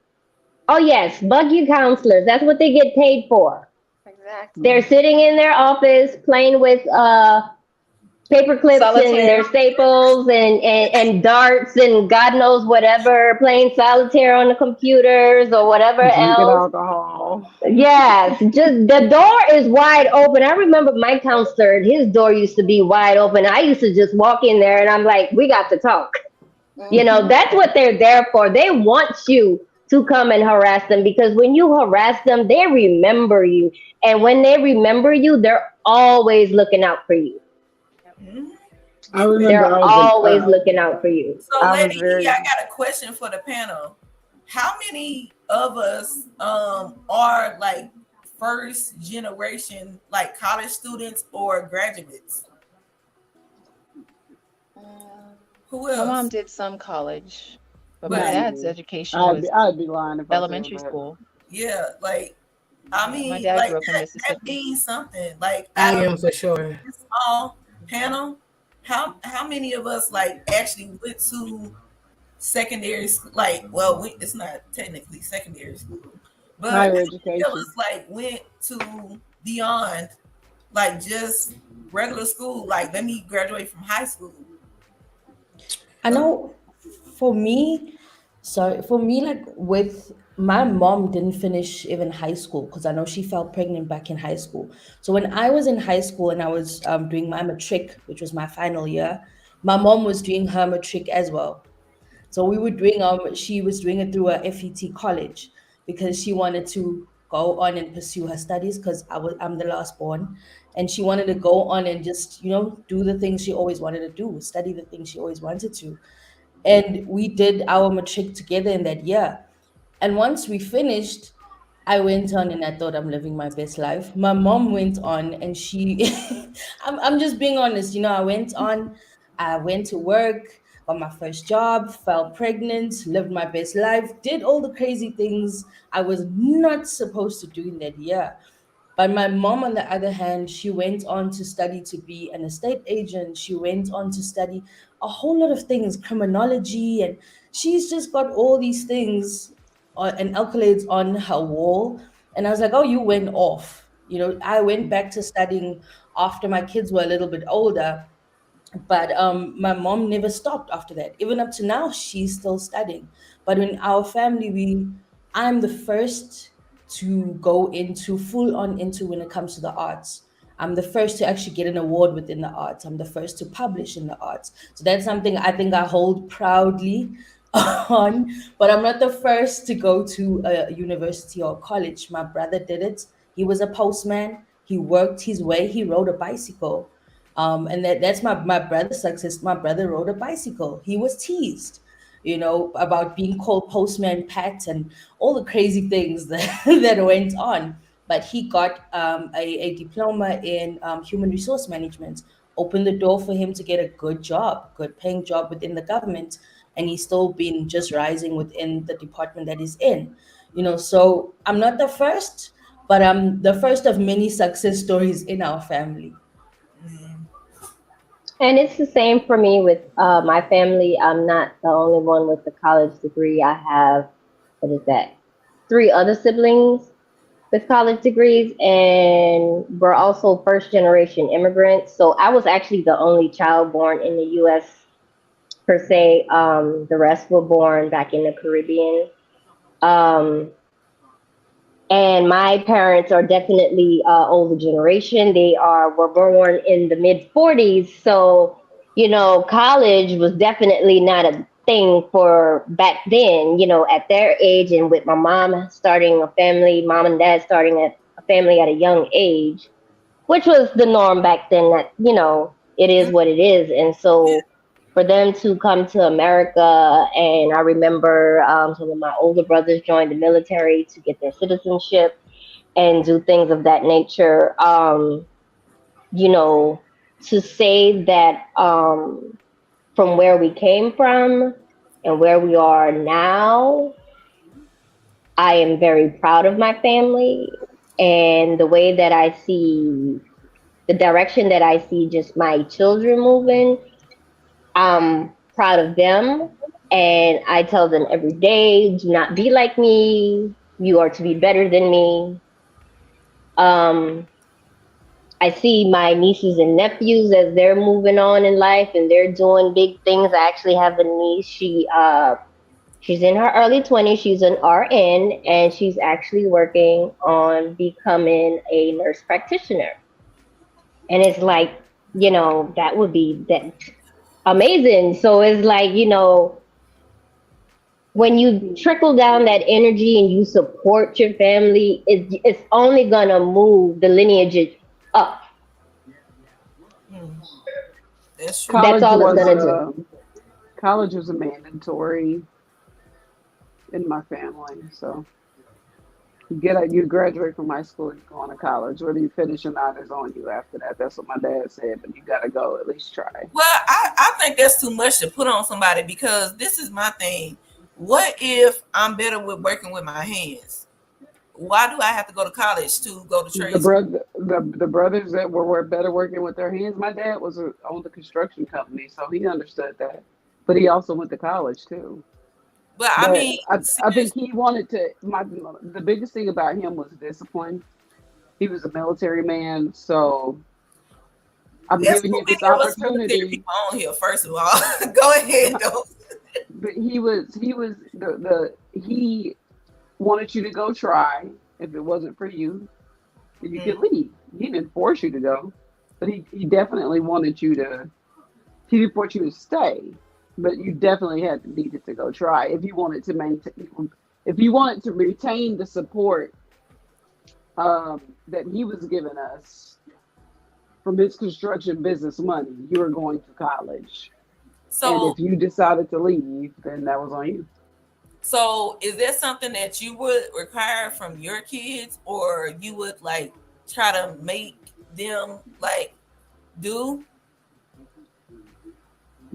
Oh yes, bug you counselors. That's what they get paid for. Exactly. They're sitting in their office playing with paper clips Solitaire. and their staples and darts and God knows whatever, playing solitaire on the computers or whatever Drinking else. alcohol. Yes, just the door is wide open. I remember my counselor, his door used to be wide open. I used to just walk in there and I'm like, we got to talk. That's what they're there for. They want you to come and harass them, because when you harass them, they remember you. And when they remember you, they're always looking out for you. I remember they're always looking out for you. So, Lady E, I got a question for the panel. How many of us are like first generation, like college students or graduates? Who My mom else? did some college, but my But Not dad's even. education I'd was be I'd be lying if I said elementary that. school. yeah, like I Yeah, my mean, dad like grew up in that Mississippi. means something. Like I out of am for sure. this small panel, how many of us like actually went to secondary school? Like, well, it's not technically secondary school, but how Higher many of education. us like went to beyond like just regular school? Like, let me graduate from high school. I know for me, like with my mom didn't finish even high school because I know she fell pregnant back in high school. So when I was in high school and I was doing my matric, which was my final year, my mom was doing her matric as well. So we were doing she was doing it through a FET college because she wanted to go on and pursue her studies because I'm the last born, and she wanted to go on and just do the things she always wanted to do, study the things she always wanted to. And we did our matric together in that year. And once we finished, I went on and I thought I'm living my best life. My mom went on and she, I'm just being honest, I went to work, got my first job, fell pregnant, lived my best life, did all the crazy things I was not supposed to do in that year. But my mom, on the other hand, she went on to study to be an estate agent. She went on to study a whole lot of things, criminology, and she's just got all these things and accolades on her wall. And I was like, oh, you went off. I went back to studying after my kids were a little bit older. But my mom never stopped after that. Even up to now, she's still studying. But in our family, I'm the first to go into full on into when it comes to the arts. I'm the first to actually get an award within the arts. I'm the first to publish in the arts. So that's something I think I hold proudly on. But I'm not the first to go to a university or college. My brother did it. He was a postman. He worked his way. He rode a bicycle. And that's my brother's success. My brother rode a bicycle. He was teased, about being called Postman Pat and all the crazy things that went on. But he got a diploma in human resource management, opened the door for him to get a good paying job within the government. And he's still been just rising within the department that he's in. So I'm not the first, but I'm the first of many success stories in our family. And it's the same for me with my family. I'm not the only one with a college degree. I have, what is that, 3 other siblings with college degrees, and we're also first generation immigrants. So I was actually the only child born in the US per se. The rest were born back in the Caribbean. And my parents are definitely older generation. Were born in the mid 40s. So, college was definitely not a thing for back then, at their age. And with my mom starting a family, mom and dad starting a family at a young age, which was the norm back then, that, it is what it is. And so for them to come to America, and I remember some of my older brothers joined the military to get their citizenship and do things of that nature. To say that from where we came from and where we are now, I am very proud of my family and the way that I see the direction that I see just my children moving. I'm proud of them, and I tell them every day, do not be like me. You are to be better than me. I see my nieces and nephews as they're moving on in life and they're doing big things. I actually have a niece. She's in her early 20s. She's an RN, and she's actually working on becoming a nurse practitioner. And it's like, that would be that amazing. So it's like, when you trickle down that energy and you support your family, it's only gonna move the lineage up. That's true. That's all it's gonna do. College was a mandatory in my family. So you graduate from high school, you go on to college. Whether you finish or not is on you after that. That's what my dad said, but you gotta go, at least try. Well, I think that's too much to put on somebody, because this is my thing. What if I'm better with working with my hands? Why do I have to go to college to go to trade school? The brothers that were better working with their hands. My dad owned a construction company, so he understood that. But he also went to college too. But I mean, I think he wanted to. The biggest thing about him was discipline. He was a military man, so I'm giving you this opportunity. People on here, first of all, go ahead though. But he wanted you to go try. If it wasn't for you, then you could leave. He didn't force you to go, but he definitely wanted you to. He didn't force you to stay, but you definitely needed to go try if you wanted to maintain. If you wanted to retain the support that he was giving us from his construction business money, you were going to college. So, and if you decided to leave, then that was on you. So is there something that you would require from your kids, or you would like try to make them like do?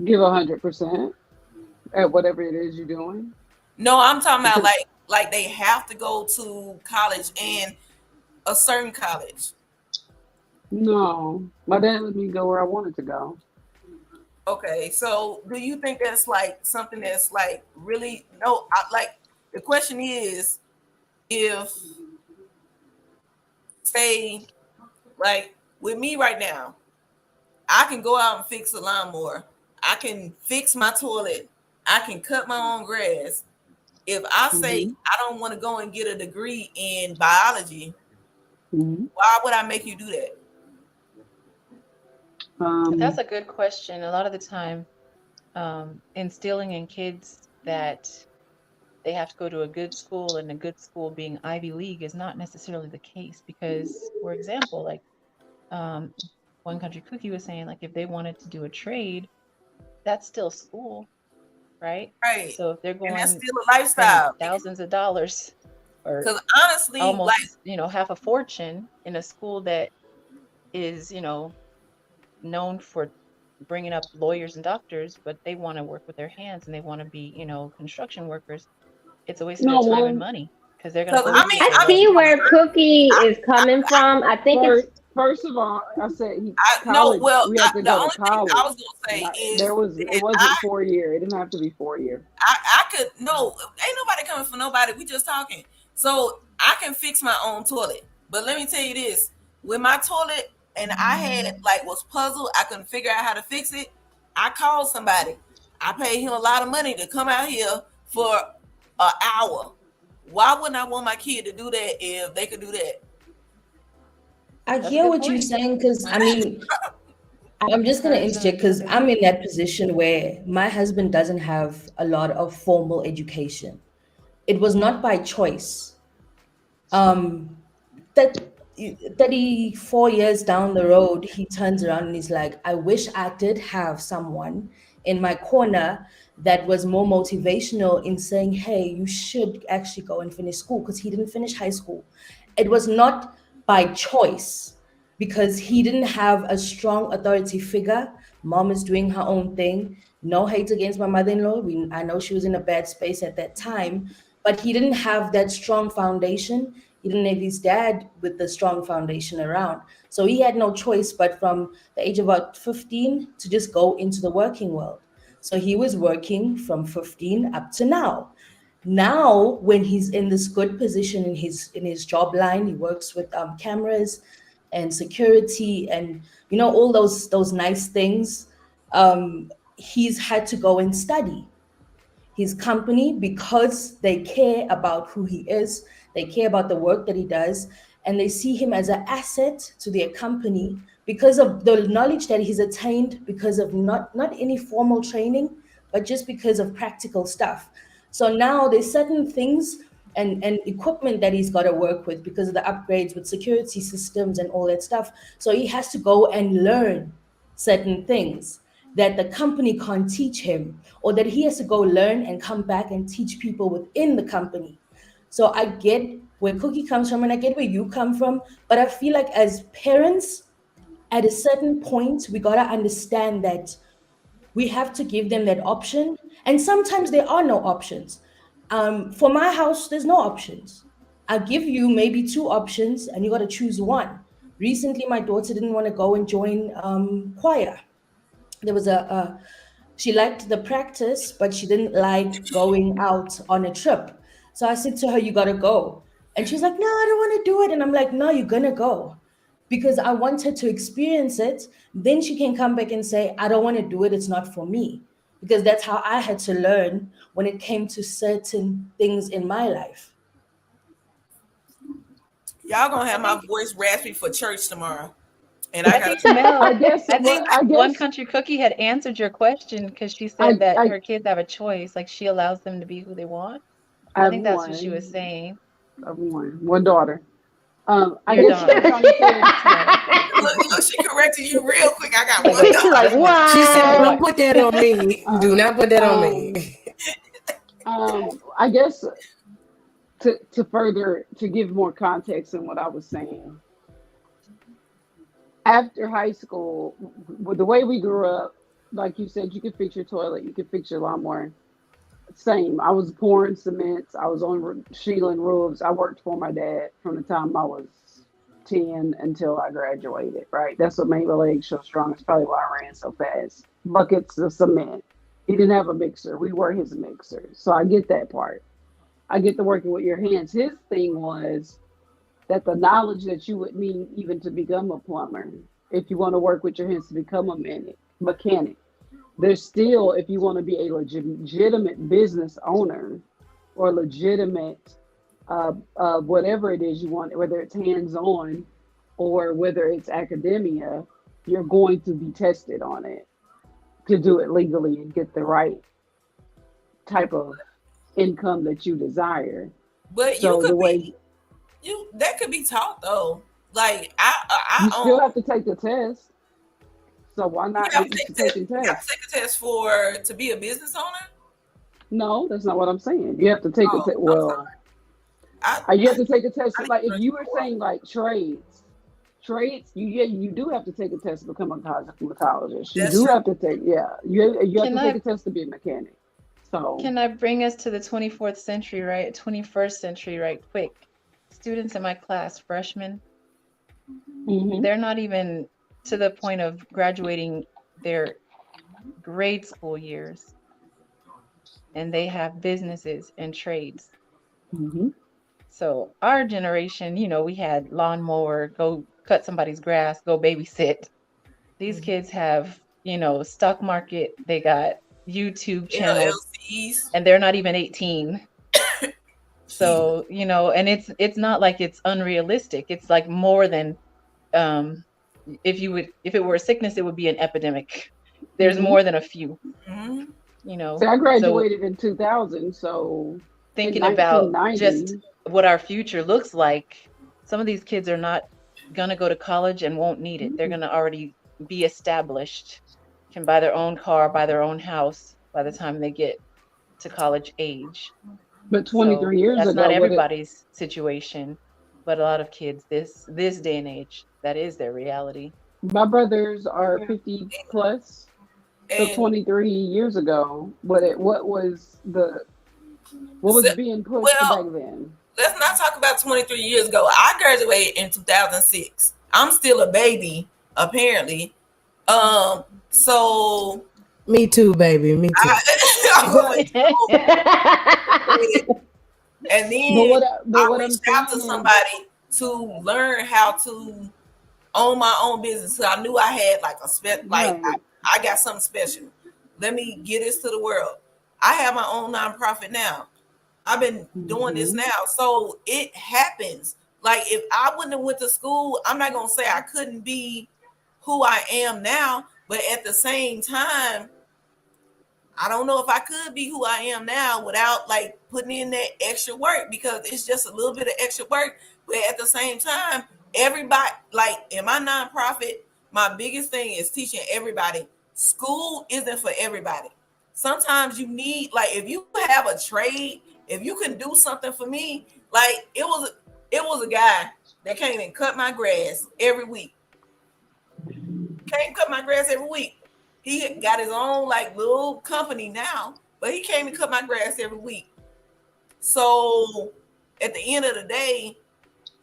Give 100% at whatever it is you're doing. No, I'm talking about like they have to go to college, and a certain college. No, my dad let me go where I wanted to go. Okay, so do you think that's like something that's like really like the question is, if say like with me right now, I can go out and fix a lawnmower, I can fix my toilet, I can cut my own grass. If I say I don't want to go and get a degree in biology, why would I make you do that? That's a good question. A lot of the time, instilling in kids that they have to go to a good school, and a good school being Ivy League is not necessarily the case, because, for example, like One Country Cookie was saying, like if they wanted to do a trade, that's still school, right? Right. So if they're going, and that's still a lifestyle, thousands of dollars, or because honestly, almost half a fortune in a school that is known for bringing up lawyers and doctors, but they want to work with their hands and they want to be construction workers, it's a waste of their time and money, because they're going to I see where Cookie is coming from. I think it's first of all, I said we had to the go only to college. Thing I was gonna say is it wasn't 4 year. It didn't have to be 4 year. I could ain't nobody coming for nobody. We just talking. So I can fix my own toilet. But let me tell you this, with my toilet, and I had was puzzled, I couldn't figure out how to fix it. I called somebody. I paid him a lot of money to come out here for an hour. Why wouldn't I want my kid to do that if they could do that? I hear what you're saying, because I mean, I'm just going to interject because I'm in that position where my husband doesn't have a lot of formal education. It was not by choice. That 34 years down the road, he turns around and he's like, I wish I did have someone in my corner that was more motivational in saying, hey, you should actually go and finish school, because he didn't finish high school. It was not by choice, because he didn't have a strong authority figure. Mom is doing her own thing. No hate against my mother-in-law. I know she was in a bad space at that time, but he didn't have that strong foundation. He didn't have his dad with the strong foundation around. So he had no choice but from the age of about 15 to just go into the working world. So he was working from 15 up to now. Now, when he's in this good position in his job line, he works with cameras and security and all those nice things. He's had to go and study. His company, because they care about who he is, they care about the work that he does, and they see him as an asset to their company because of the knowledge that he's attained, because of not any formal training, but just because of practical stuff. So now there's certain things and equipment that he's got to work with because of the upgrades with security systems and all that stuff. So he has to go and learn certain things that the company can't teach him, or that he has to go learn and come back and teach people within the company. So I get where Cookie comes from and I get where you come from, but I feel like as parents, at a certain point, we got to understand that We have to give them that option. And sometimes there are no options. For my house, there's no options. I'll give you maybe 2 options and you got to choose one. Recently, my daughter didn't want to go and join choir. There was she liked the practice, but she didn't like going out on a trip. So I said to her, you got to go. And she's like, no, I don't want to do it. And I'm like, no, you're going to go because I want her to experience it. Then she can come back and say, I don't want to do it. It's not for me. Because that's how I had to learn when it came to certain things in my life. Y'all gonna have my voice raspy for church tomorrow. And I think Mel, I guess One Country Cookie had answered your question because she said that her kids have a choice, like she allows them to be who they want. I think that's what she was saying. One daughter. I Your guess daughter. Look, she corrected you real quick. I got one daughter. Like, wow. She said, "Don't put that on me. Do not put that on me." I guess to give more context in what I was saying. After high school, the way we grew up, like you said, you could fix your toilet, you could fix your lawnmower. Same. I was pouring cements. I was on shingling roofs. I worked for my dad from the time I was 10 until I graduated, right? That's what made my legs so strong. It's probably why I ran so fast. Buckets of cement. He didn't have a mixer. We were his mixer. So I get that part. I get the working with your hands. His thing was that the knowledge that you would need even to become a plumber, if you want to work with your hands to become a mechanic, there's still, if you want to be a legitimate business owner or legitimate whatever it is you want, whether it's hands-on or whether it's academia, you're going to be tested on it to do it legally and get the right type of income that you desire. But so that could be taught though. Like you still have to take the test. So why not take the test? You have to take a test to be a business owner? No, that's not what I'm saying. You have to take a test. Well, you have to take a test. Like if you were saying like trades, you do have to take a test to become a cosmetologist. You do have to take, you have to take a test to be a mechanic. So can I bring us to the 24th century, right? 21st century, right? Quick. Students in my class, freshmen, they're not even to the point of graduating their grade school years, and they have businesses and trades. So our generation, we had lawnmower, go cut somebody's grass, go babysit. These kids have, stock market, they got YouTube channels, LLCs. And they're not even 18. So, and it's not like it's unrealistic. It's like more than if it were a sickness, it would be an epidemic. There's more than a few. So I graduated in 2000, so thinking about just what our future looks like, some of these kids are not gonna go to college and won't need it. They're gonna already be established, can buy their own car, buy their own house by the time they get to college age. But 23 years that's ago, not everybody's situation, but a lot of kids this day and age, that is their reality. My brothers are 50 plus. So 23 years ago, what was being pushed back then? Let's not talk about 23 years ago. I graduated in 2006. I'm still a baby, apparently. So me too, baby. Me too. And then I reached out to somebody to learn how to own my own business. So I knew I had like I got something special. Let me get this to the world. I have my own nonprofit now. I've been doing this now. So it happens. Like if I wouldn't have went to school, I'm not going to say I couldn't be who I am now. But at the same time, I don't know if I could be who I am now without like putting in that extra work, because it's just a little bit of extra work. But at the same time, everybody, like in my nonprofit, my biggest thing is teaching everybody school isn't for everybody. Sometimes you need, like, if you have a trade, if you can do something for me, like it was a guy that came and cut my grass every week. Came cut my grass every week. He got his own like little company now, but he came and cut my grass every week. So at the end of the day,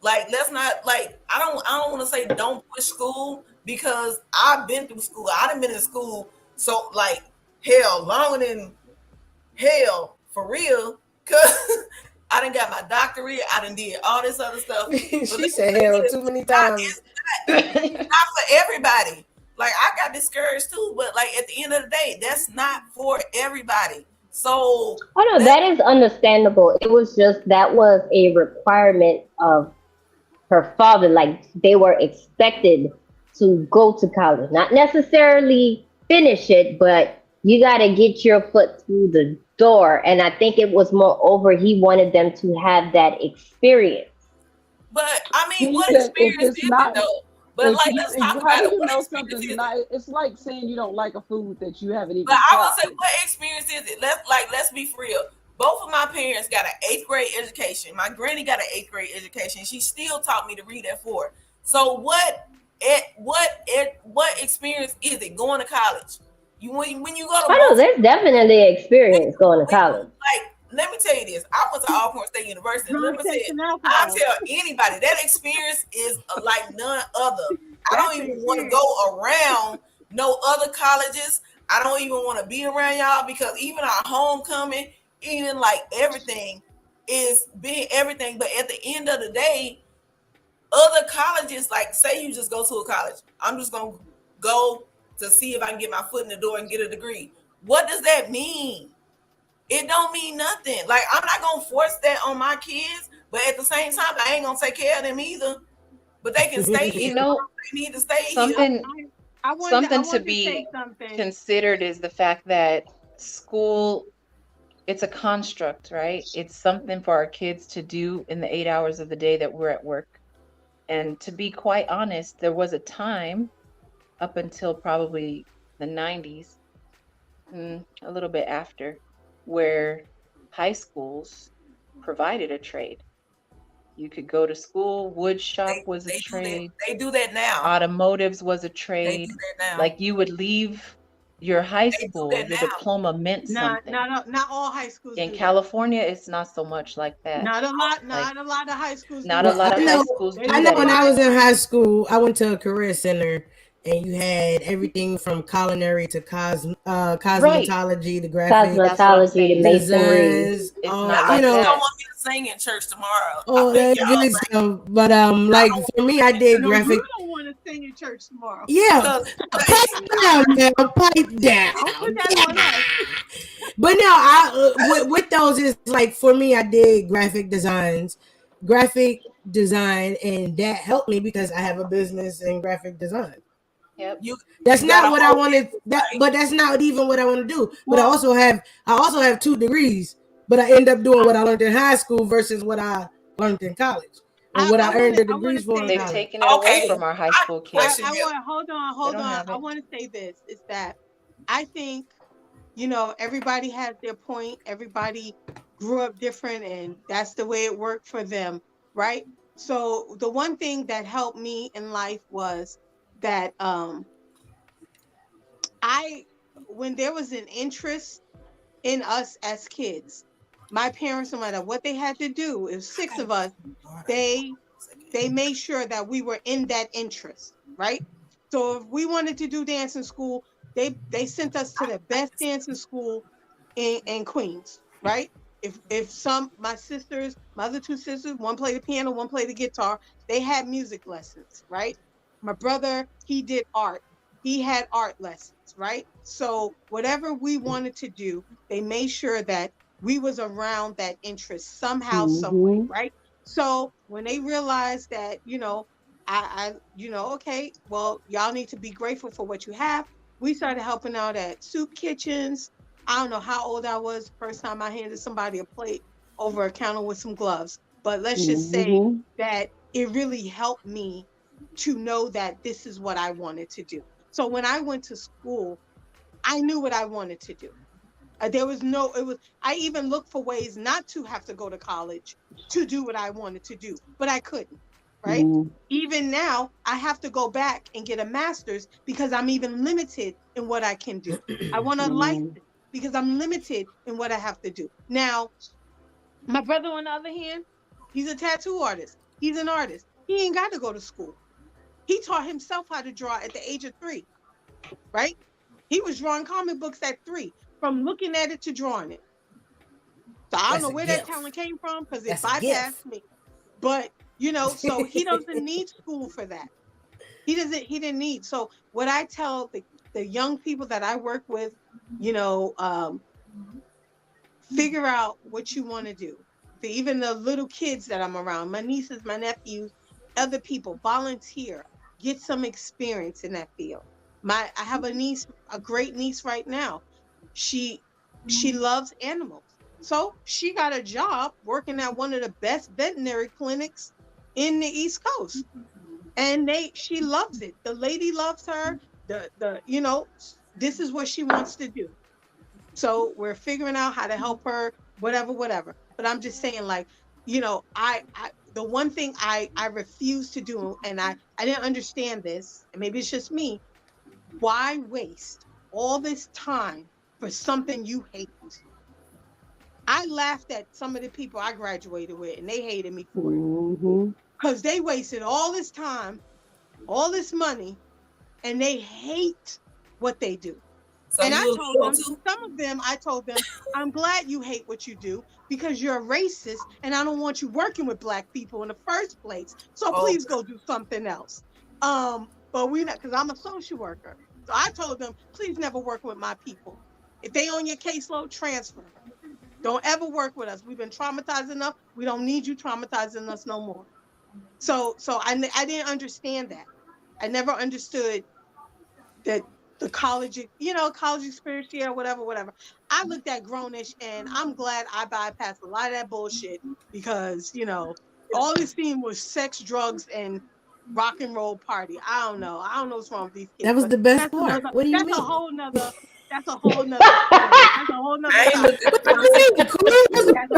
like let's not like I don't want to say don't push school, because I've been through school. I done been in school so like hell longer than hell for real, cause I done got my doctorate. I done did all this other stuff. She said hell too many times. Not for everybody. Like I got discouraged too, but like at the end of the day, that's not for everybody. So oh no, that is understandable. It was just that was a requirement of her father. Like they were expected to go to college, not necessarily finish it, but you got to get your foot through the door. And I think it was moreover, he wanted them to have that experience. But I mean, what experience is it though? But like, let's talk about it. What experience is it? It's like saying you don't like a food that you haven't even. But I would say, what experience is it? Let's be for real. Both of my parents got an 8th grade education. My granny got an 8th grade education. She still taught me to read at 4. So what experience is it going to college? When you go to I know there's definitely an experience going to college. Like, let me tell you this. I went to Alcorn State University. Let me say, I'll tell anybody that experience is like none other. I don't even want to go around no other colleges. I don't even want to be around y'all, because even our homecoming, even like everything is being everything. But at the end of the day, other colleges, like say you just go to a college. I'm just going to go to see if I can get my foot in the door and get a degree. What does that mean? It don't mean nothing. Like, I'm not going to force that on my kids, but at the same time, I ain't going to take care of them either. But they can stay here. They need to stay something, here. Something to be considered is the fact that school, it's a construct, right? It's something for our kids to do in the 8 hours of the day that we're at work. And to be quite honest, there was a time up until probably the 90s, a little bit after, where high schools provided a trade. You could go to school. Wood shop was a trade. They do that now. Automotives was a trade. They do that now. Like you would leave your high school, your diploma meant something. Not all high schools. In California, it's not so much like that. Not a lot of high schools. Not a lot of high schools. I know when I was in high school, I went to a career center, and you had everything from culinary to cosmetology to graphic cosmetology to designs. You don't want me to sing in church tomorrow. Oh, that's good stuff. But like for me, I did graphic. You don't want to sing in church tomorrow. Yeah, pipe down now, pipe down. But no, I with those is like for me, I did graphic design, and that helped me because I have a business in graphic design. Yep. That's not what I wanted. But that's not even what I want to do. But I also have 2 degrees. But I end up doing what I learned in high school versus what I learned in college, and what I earned the degrees for. They've taken it away from our high school kids. Hold on. I want to say this: is that I think everybody has their point. Everybody grew up different, and that's the way it worked for them, right? So the one thing that helped me in life was that when there was an interest in us as kids, my parents, no matter what they had to do, it was 6 of us, they made sure that we were in that interest, right? So if we wanted to do dance in school, they sent us to the best dance in school in Queens, right? If my other 2 sisters, one played the piano, one played the guitar, they had music lessons, right? My brother, he did art. He had art lessons, right? So whatever we wanted to do, they made sure that we was around that interest somehow, some way, right? So when they realized that, okay, well, y'all need to be grateful for what you have. We started helping out at soup kitchens. I don't know how old I was first time I handed somebody a plate over a counter with some gloves. But let's just say that it really helped me to know that this is what I wanted to do. So when I went to school, I knew what I wanted to do. I even looked for ways not to have to go to college to do what I wanted to do, but I couldn't, right? Mhm. Even now, I have to go back and get a master's because I'm even limited in what I can do. I want a license because I'm limited in what I have to do. Now, my brother, on the other hand, he's a tattoo artist. He's an artist. He ain't got to go to school. He taught himself how to draw at the age of 3, right? He was drawing comic books at 3, from looking at it to drawing it. So I don't know where that talent came from because it bypassed me. But, you know, so he doesn't need school for that. He didn't need. So what I tell the young people that I work with, you know, figure out what you want to do. Even the little kids that I'm around, my nieces, my nephews, other people, volunteer, get some experience in that field. I have a niece, a great niece right now. She loves animals. So she got a job working at one of the best veterinary clinics in the East Coast. And she loves it. The lady loves her. You know, this is what she wants to do. So we're figuring out how to help her, whatever. But I'm just saying, like, you know, the one thing I refuse to do, and I didn't understand this, and maybe it's just me, why waste all this time for something you hate? I laughed at some of the people I graduated with, and they hated me for it. Because they wasted all this time, all this money, and they hate what they do. So and I told them, some of them, I told them, I'm glad you hate what you do because you're a racist and I don't want you working with Black people in the first place. So please go do something else. But we not, because I'm a social worker. So I told them, please never work with my people. If they on your caseload, transfer. Don't ever work with us. We've been traumatized enough. We don't need you traumatizing us no more. So I didn't understand that. I never understood that the college, you know, college experience, yeah, whatever. I looked at grownish and I'm glad I bypassed a lot of that bullshit because, you know, all this theme was sex, drugs, and rock and roll party. I don't know what's wrong with these kids. That was the best part. What do you mean? That's a whole nother That's a whole nother topic. That's a whole nother topic. What do you mean? The career was the best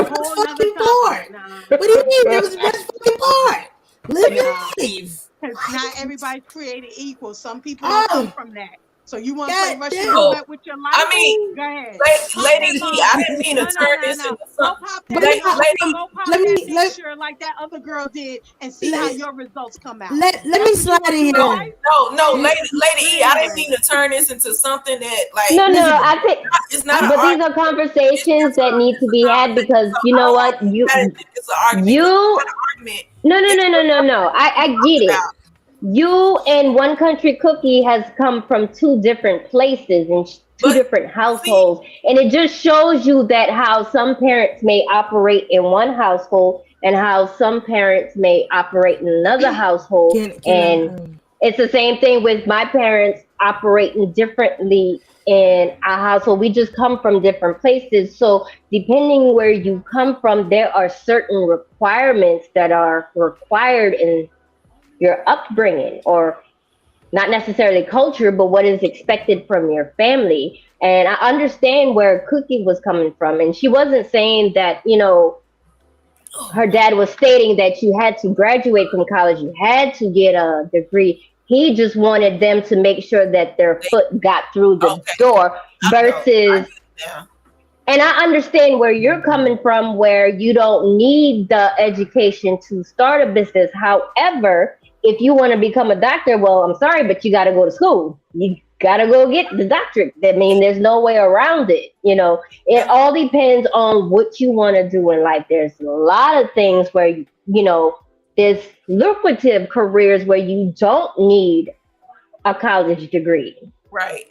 fucking part. What do you mean? That was the best fucking part. Live your life. Not everybody's created equal. Some people don't come from that. So you want to play Russian roulette with your life? I mean, go ahead. Lady E, I didn't mean to turn this into something. Go pop that picture like that other girl did and see how your results come out. Let me slide in here. No, Lady E, I didn't mean to turn this into something that like. No, I think it's not. But these are conversations that need to be had because you know what No. I get it. You and One Country Cookie has come from two different places and two different households. And it just shows you that how some parents may operate in one household and how some parents may operate in another household. It's the same thing with my parents operating differently in our household. We just come from different places. So depending where you come from, there are certain requirements that are required in your upbringing, or not necessarily culture, but what is expected from your family. And I understand where Cookie was coming from. And she wasn't saying that, you know, her dad was stating that you had to graduate from college, you had to get a degree. He just wanted them to make sure that their foot got through the door versus... And I understand where you're coming from, where you don't need the education to start a business. However, if you want to become a doctor, well, I'm sorry, but you got to go to school. You got to go get the doctorate. I mean, there's no way around it. You know, it all depends on what you want to do in life. There's a lot of things where, you know, there's lucrative careers where you don't need a college degree. Right.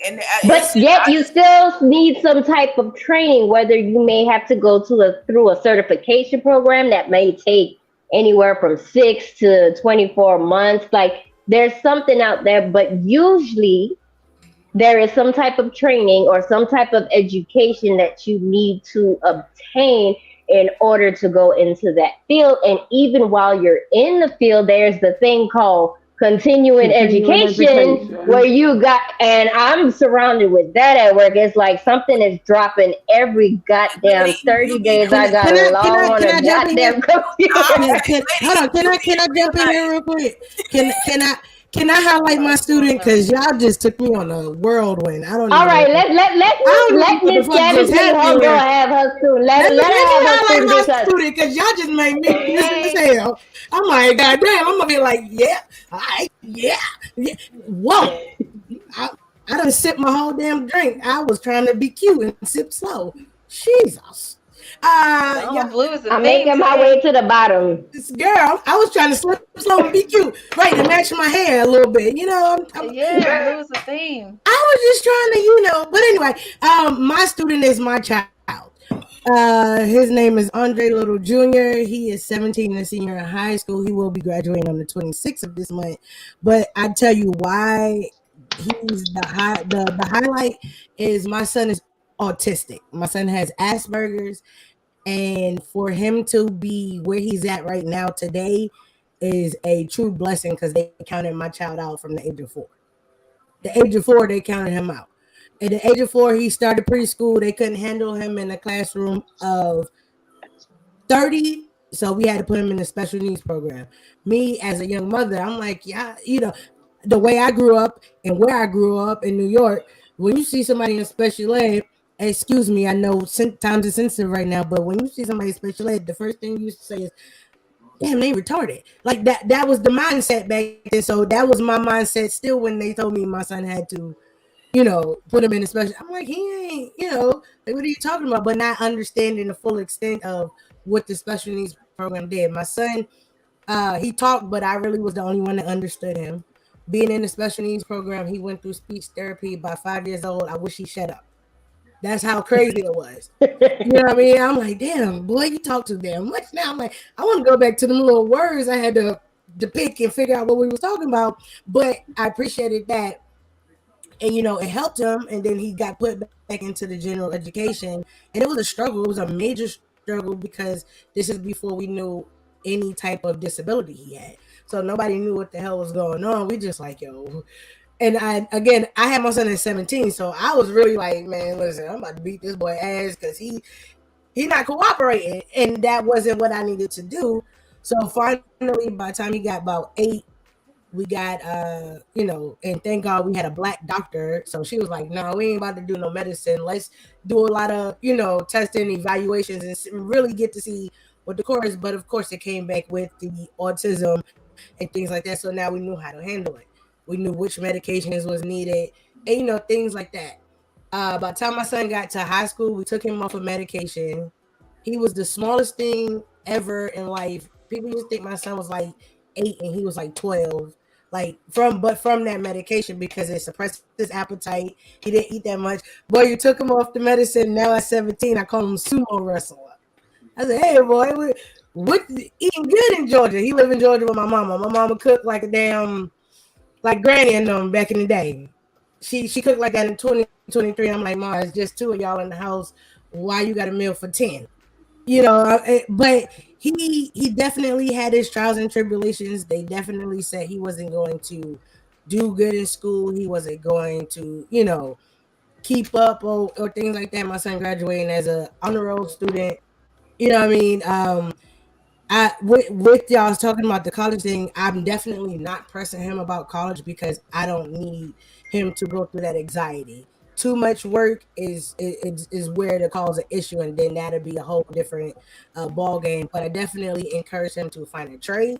But yet you still need some type of training, whether you may have to go through a certification program that may take anywhere from 6 to 24 months. Like there's something out there, but usually there is some type of training or some type of education that you need to obtain in order to go into that field. And even while you're in the field, there's the thing called continuing education where you got, and I'm surrounded with that at work. It's like something is dropping every goddamn 30 days. I got to log on a goddamn computer. Hold on, can I jump in here real quick? Can I highlight my student? Because y'all just took me on a whirlwind. I don't know. All right, let Miss Gabby go have her student. Let her have her student because y'all just made me listen as hell. I'm like, goddamn, I'm gonna be like, yeah, all right, yeah. Whoa, I done sipped my whole damn drink. I was trying to be cute and sip slow. Jesus. I'm making my way to the bottom. This girl, I was trying to slip slow and be cute, right, to match my hair a little bit. You know, blue is the theme. I was just trying to, but anyway, my student is my child. His name is Andre Little Jr. He is 17 and a senior in high school. He will be graduating on the 26th of this month. But I tell you why he's the highlight is my son is autistic. My son has Asperger's, and for him to be where he's at right now today is a true blessing because they counted my child out from the age of 4. The age of 4, they counted him out. At the age of 4, he started preschool. They couldn't handle him in a classroom of 30, so we had to put him in the special needs program. Me, as a young mother, I'm like, yeah, the way I grew up and where I grew up in New York, when you see somebody in special ed, excuse me, I know times are sensitive right now, but when you see somebody in special ed, the first thing you say is, damn, they retarded. Like that was the mindset back then. So that was my mindset still when they told me my son had to, put him in a special. I'm like, he ain't, like, what are you talking about? But not understanding the full extent of what the special needs program did. My son, he talked, but I really was the only one that understood him. Being in the special needs program, he went through speech therapy. By 5 years old, I wish he shut up. That's how crazy it was. You know what I mean? I'm like, damn, boy, you talk too damn much now. I'm like, I want to go back to them little words I had to pick and figure out what we was talking about. But I appreciated that. And, it helped him. And then he got put back into the general education. And it was a struggle. It was a major struggle because this is before we knew any type of disability he had. So nobody knew what the hell was going on. We just like, yo. And I had my son at 17, so I was really like, man, listen, I'm about to beat this boy ass because he not cooperating, and that wasn't what I needed to do. So finally, by the time he got about 8, we got, and thank God we had a black doctor. So she was like, no, we ain't about to do no medicine. Let's do a lot of, testing, evaluations, and really get to see what the core is. But of course, it came back with the autism and things like that. So now we knew how to handle it. We knew which medications was needed, and things like that. By the time my son got to high school, we took him off of medication. He was the smallest thing ever in life. People used to think my son was like 8 and he was like 12. From that medication because it suppressed his appetite. He didn't eat that much. Boy, you took him off the medicine. Now at 17, I call him sumo wrestler. I said, hey boy, what eating good in Georgia? He lived in Georgia with my mama. My mama cooked like a damn. Like Granny and them back in the day. She cooked like that in 2023. I'm like, Ma, it's just 2 of y'all in the house. Why you got a meal for 10? But he definitely had his trials and tribulations. They definitely said he wasn't going to do good in school. He wasn't going to, keep up or things like that. My son graduating as a honor roll student. You know what I mean? With y'all talking about the college thing, I'm definitely not pressing him about college because I don't need him to go through that anxiety. Too much work is where to cause an issue, and then that'll be a whole different ball game. But I definitely encourage him to find a trade.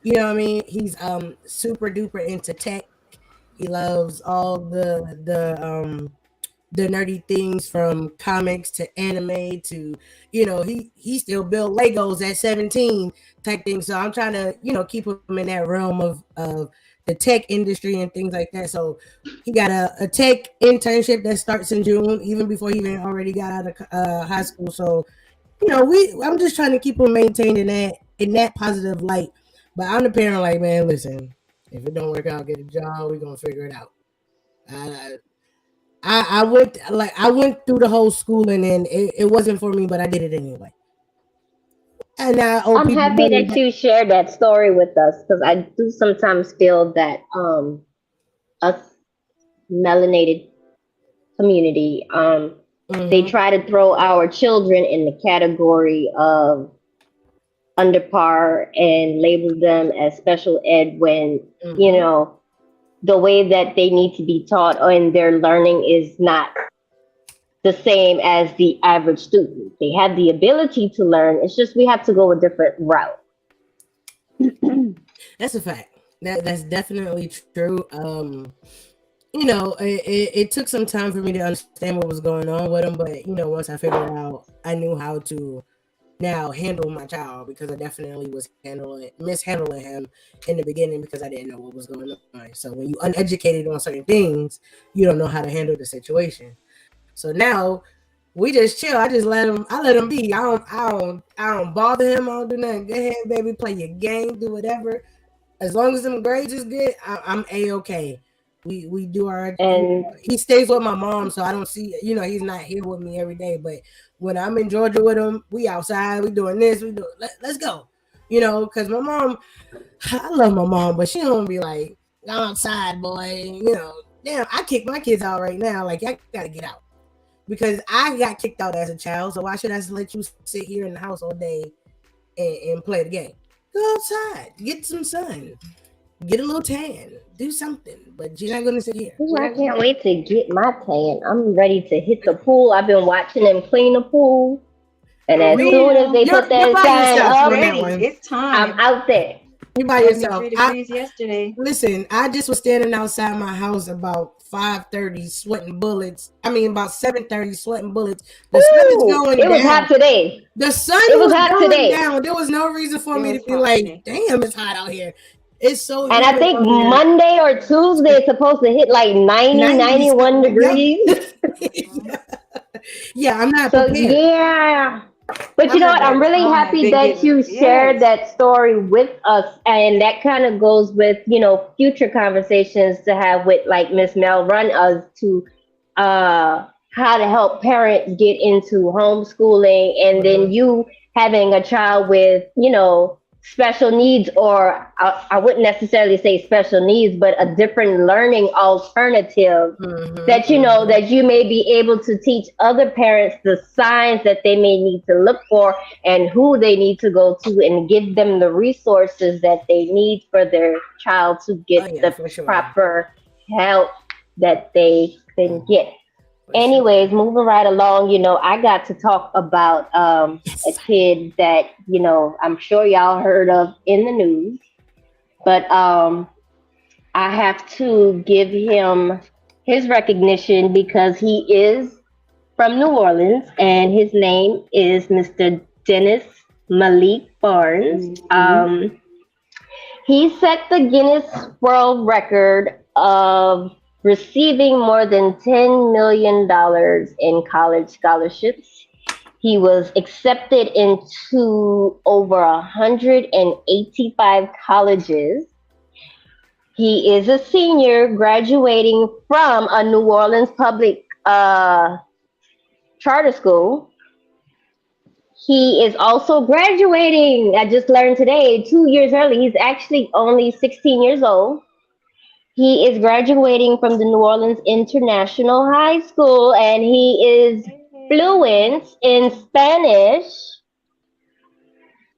You know what I mean? He's super duper into tech. He loves all the nerdy things from comics to anime to, he still built Legos at 17 type thing. So I'm trying to, keep him in that realm of the tech industry and things like that. So he got a tech internship that starts in June, even before he even already got out of high school. So, I'm just trying to keep him maintained in that positive light. But I'm the parent like, man, listen, if it don't work out, get a job, we're going to figure it out. I went through the whole schooling and it wasn't for me, but I did it anyway. And now old I'm people happy money. that you shared that story with us because I do sometimes feel that us melanated community, they try to throw our children in the category of under par and label them as special ed when, you know, the way that they need to be taught and their learning is not the same as the average student. They have the ability to learn. It's just we have to go a different route. That's a fact. That's definitely true. You know, it took some time for me to understand what was going on with him, but you know, once I figured it out, I knew how to now handle my child because I definitely was mishandling him in the beginning because I didn't know what was going on. So when you uneducated on certain things, you don't know how to handle the situation. So now we just chill. I let him be. I don't bother him. I don't do nothing. Go ahead, baby, play your game, do whatever. As long as them grades is good, I'm A-okay. We do our, And he stays with my mom, so I don't see, you know, he's not here with me every day, but when I'm in Georgia with him, we outside, we doing this, let's go, you know, because my mom, I love my mom, but she don't be like, go outside, boy, you know. Damn, I kick my kids out right now, like, I gotta get out because I got kicked out as a child, so why should I just let you sit here in the house all day and play the game? Go outside, get some sun, get a little tan, do something, but you're not gonna sit here. I can't wait to get my tan. I'm ready to hit the pool. I've been watching them clean the pool. And as soon as they put that sign up, it's time. I'm out there. You by yourself. 73 degrees yesterday. Listen, I just was standing outside my house about 5:30 sweating bullets. I mean, about 7:30 sweating bullets. The sun is going down. It was hot today. The sun was hot going today. Down. There was no reason for me to be like, today. Damn, it's hot out here. It's so. And I think Monday or Tuesday it's supposed to hit like 90, 91 degrees. Yeah, I'm not so prepared. Yeah. But you know what? I'm really happy that you shared that story with us. And that kind of goes with, you know, future conversations to have with like Miss Mel run us to how to help parents get into homeschooling. And then you having a child with, you know, special needs, or I wouldn't necessarily say special needs, but a different learning alternative that, you know, that you may be able to teach other parents the signs that they may need to look for and who they need to go to and give them the resources that they need for their child to get proper help that they can get. Anyways, moving right along, you know, I got to talk about a kid that, you know, I'm sure y'all heard of in the news, but I have to give him his recognition because he is from New Orleans and his name is Mr. Dennis Malik Barnes. He set the Guinness World Record of receiving more than $10 million in college scholarships. He was accepted into over 185 colleges. He is a senior graduating from a New Orleans public charter school. He is also graduating, I just learned today, 2 years early. He's actually only 16 years old. He is graduating from the New Orleans International High School, and he is fluent in Spanish.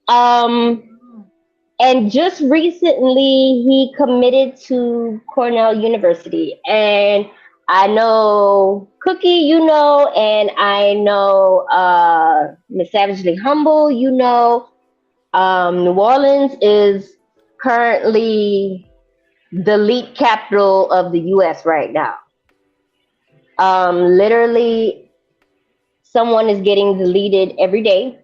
And just recently, he committed to Cornell University. And I know Cookie, you know, and I know Miss Savagely Humble, you know. New Orleans is currently the elite capital of the U.S. right now. Literally, someone is getting deleted every day.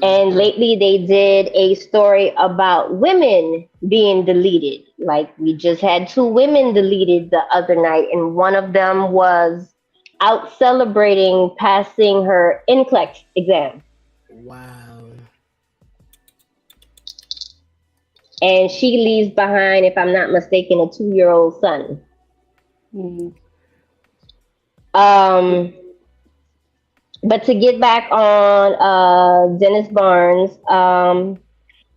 And lately, they did a story about women being deleted. Like, we just had 2 women deleted the other night, and one of them was out celebrating passing her NCLEX exam. Wow. And she leaves behind, if I'm not mistaken, a 2-year-old son. But to get back on Dennis Barnes,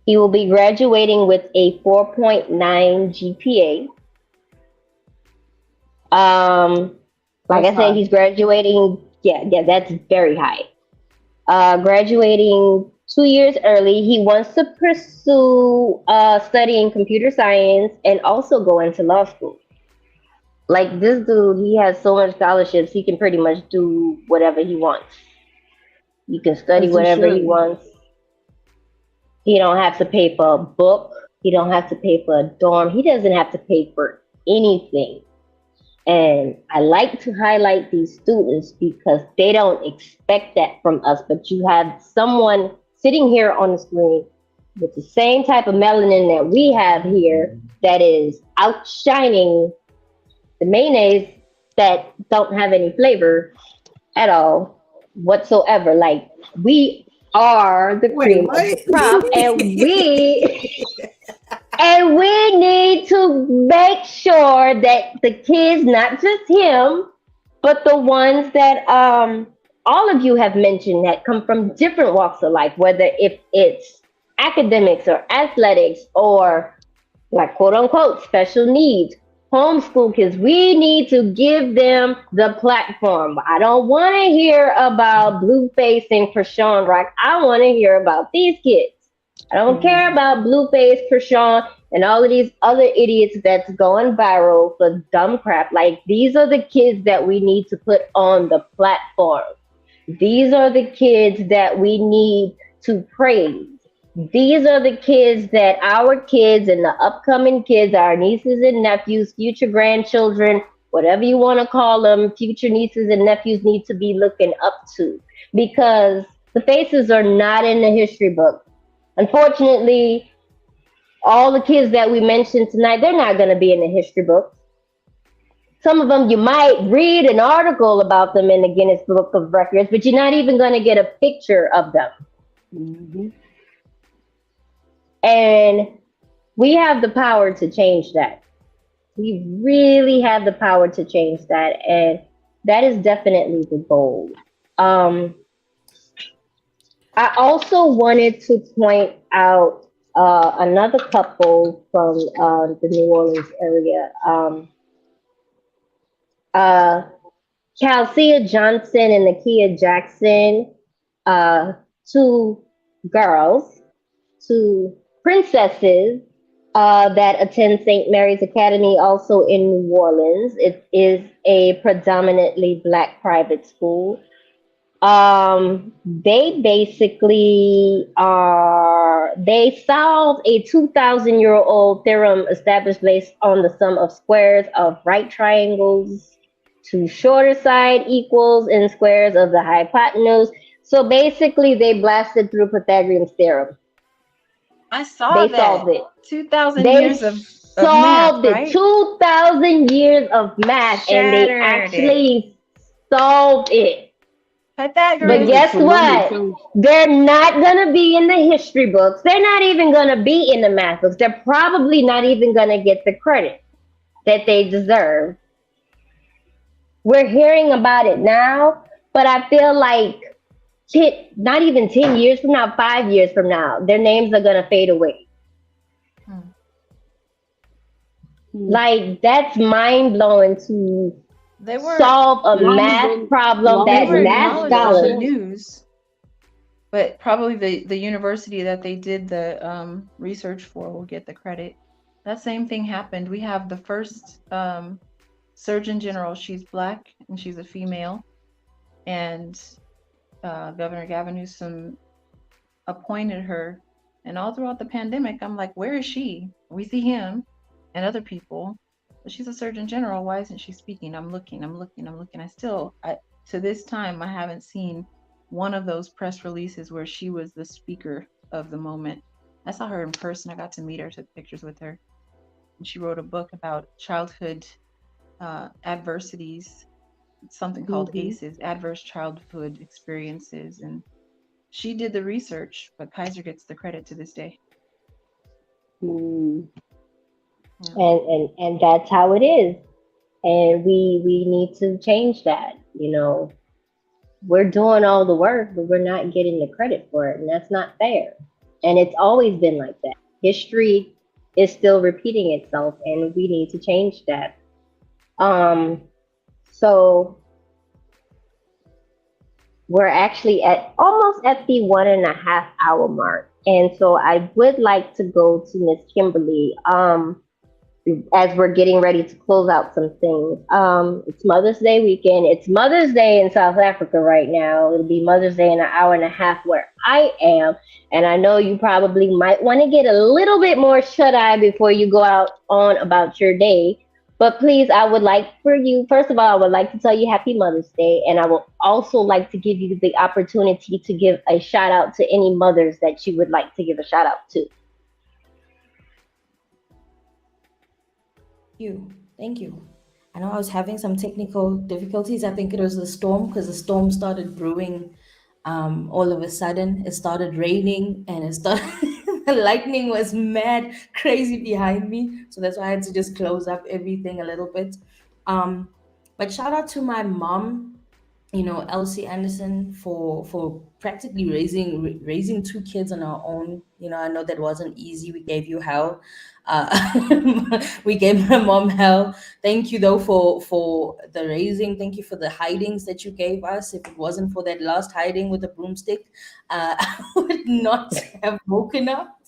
he will be graduating with a 4.9 GPA. Like That's I said, high. he's graduating. Yeah, that's very high. Graduating 2 years early. He wants to pursue studying computer science and also go into law school. Like this dude, he has so much scholarships. He can pretty much do whatever he wants. He can study As he whatever he should. wants. He don't have to pay for a book. He don't have to pay for a dorm. He doesn't have to pay for anything. And I like to highlight these students because they don't expect that from us. But you have someone sitting here on the screen with the same type of melanin that we have here that is outshining the mayonnaise that don't have any flavor at all whatsoever. Like, we are the cream of the crop, and we need to make sure that the kids, not just him, but the ones that all of you have mentioned that come from different walks of life, whether if it's academics or athletics or like quote unquote special needs, homeschool kids, we need to give them the platform. I don't want to hear about Blueface and Krishan Rock. I want to hear about these kids. I don't care about Blueface, Krishan, and all of these other idiots that's going viral for dumb crap. Like, these are the kids that we need to put on the platform. These are the kids that we need to praise. These are the kids that our kids and the upcoming kids, our nieces and nephews, future grandchildren, whatever you want to call them, future nieces and nephews need to be looking up to, because the faces are not in the history book. Unfortunately, all the kids that we mentioned tonight, they're not going to be in the history books. Some of them, you might read an article about them in the Guinness Book of Records, but you're not even going to get a picture of them. Mm-hmm. And we have the power to change that. We really have the power to change that. And that is definitely the goal. I also wanted to point out another couple from the New Orleans area. Calcia Johnson and Nakia Jackson, two girls, two princesses that attend St. Mary's Academy, also in New Orleans. It is a predominantly Black private school. They basically they solved a 2,000-year-old theorem established based on the sum of squares of right triangles to shorter side equals in squares of the hypotenuse. So basically, they blasted through Pythagorean's theorem. I saw They solved it. 2,000 They years of solved math, it. right? 2,000 years of math, and they actually solved it. Pythagoras. But guess what? They're not going to be in the history books. They're not even going to be in the math books. They're probably not even going to get the credit that they deserve. We're hearing about it now, but I feel like not even 10 years from now, 5 years from now, their names are going to fade away. Like, that's mind-blowing to solve a math problem that math scholars. News, but probably the university that they did the research for will get the credit. That same thing happened. We have the first Surgeon General. She's Black and she's a female, and Governor Gavin Newsom appointed her. And all throughout the pandemic, I'm like, where is she? We see him and other people, but she's a Surgeon General. Why isn't she speaking? I'm looking. To this time, I haven't seen one of those press releases where she was the speaker of the moment. I saw her in person. I got to meet her, took pictures with her. And she wrote a book about childhood adversities, something called ACEs, Adverse Childhood Experiences. And she did the research, but Kaiser gets the credit to this day. And that's how it is. And we need to change that, you know. we're doing all the work, but we're not getting the credit for it, and that's not fair. And it's always been like that. History is still repeating itself, and we need to change that. Um, so we're actually at almost at the 1.5 hour mark, and so I would like to go to Miss Kimberly. As we're getting ready to close out some things. It's Mother's Day weekend. It's Mother's Day in South Africa right now. It'll be Mother's Day in an hour and a half where I am. And I know you probably might want to get a little bit more shut eye before you go out on about your day. But please, I would like for you, first of all, I would like to tell you Happy Mother's Day. And I would also like to give you the opportunity to give a shout out to any mothers that you would like to give a shout out to. Thank you. I know I was having some technical difficulties. I think it was the storm, because the storm started brewing all of a sudden. It started raining and it started the lightning was mad crazy behind me. So that's why I had to just close up everything a little bit. But shout out to my mom, Elsie Anderson, for practically raising two kids on our own. I know that wasn't easy. We gave you hell. We gave my mom hell. Thank you though for the raising. Thank you for the hidings that you gave us. If it wasn't for that last hiding with the broomstick, I would not have woken up.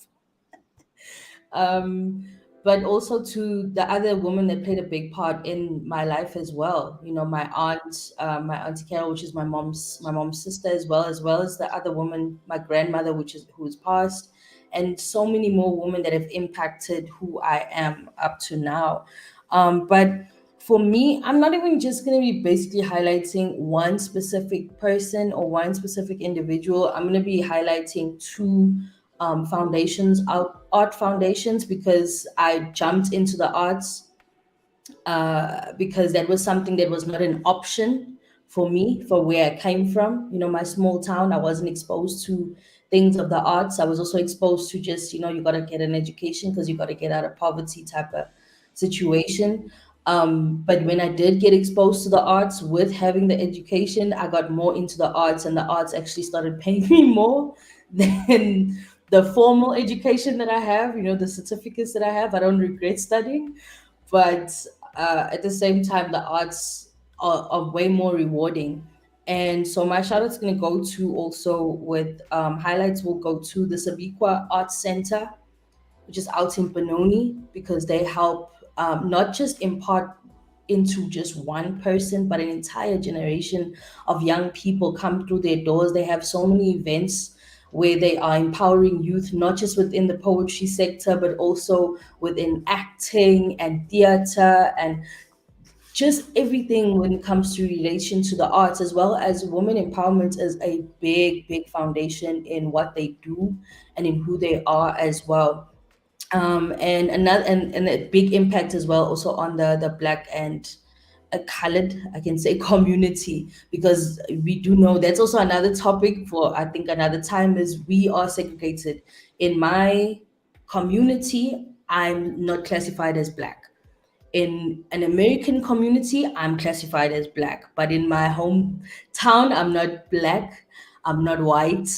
But also to the other woman that played a big part in my life as well. My aunt, my auntie Carol, which is my mom's sister, as well as the other woman, my grandmother, who's passed, and so many more women that have impacted who I am up to now. But for me, I'm not even just going to be basically highlighting one specific person or one specific individual. I'm going to be highlighting two foundations, art foundations, because I jumped into the arts because that was something that was not an option for me, for where I came from. My small town, I wasn't exposed to things of the arts. I was also exposed to just, you got to get an education because you got to get out of poverty type of situation. But when I did get exposed to the arts with having the education, I got more into the arts, and the arts actually started paying me more than the formal education that I have, the certificates that I have. I don't regret studying, but at the same time, the arts are way more rewarding. And so my shout out is going to go to also with highlights will go to the Sabiqua Arts Center, which is out in Benoni, because they help not just impart into just one person, but an entire generation of young people come through their doors. They have so many events where they are empowering youth, not just within the poetry sector, but also within acting and theater and just everything when it comes to relation to the arts, as well as women empowerment is a big foundation in what they do and in who they are as well. And another and a big impact as well also on the Black and colored, I can say, community, because we do know that's also another topic for, I think, another time, is we are segregated. In my community, I'm not classified as Black. In an American community, I'm classified as Black. But in my hometown, I'm not Black, I'm not white,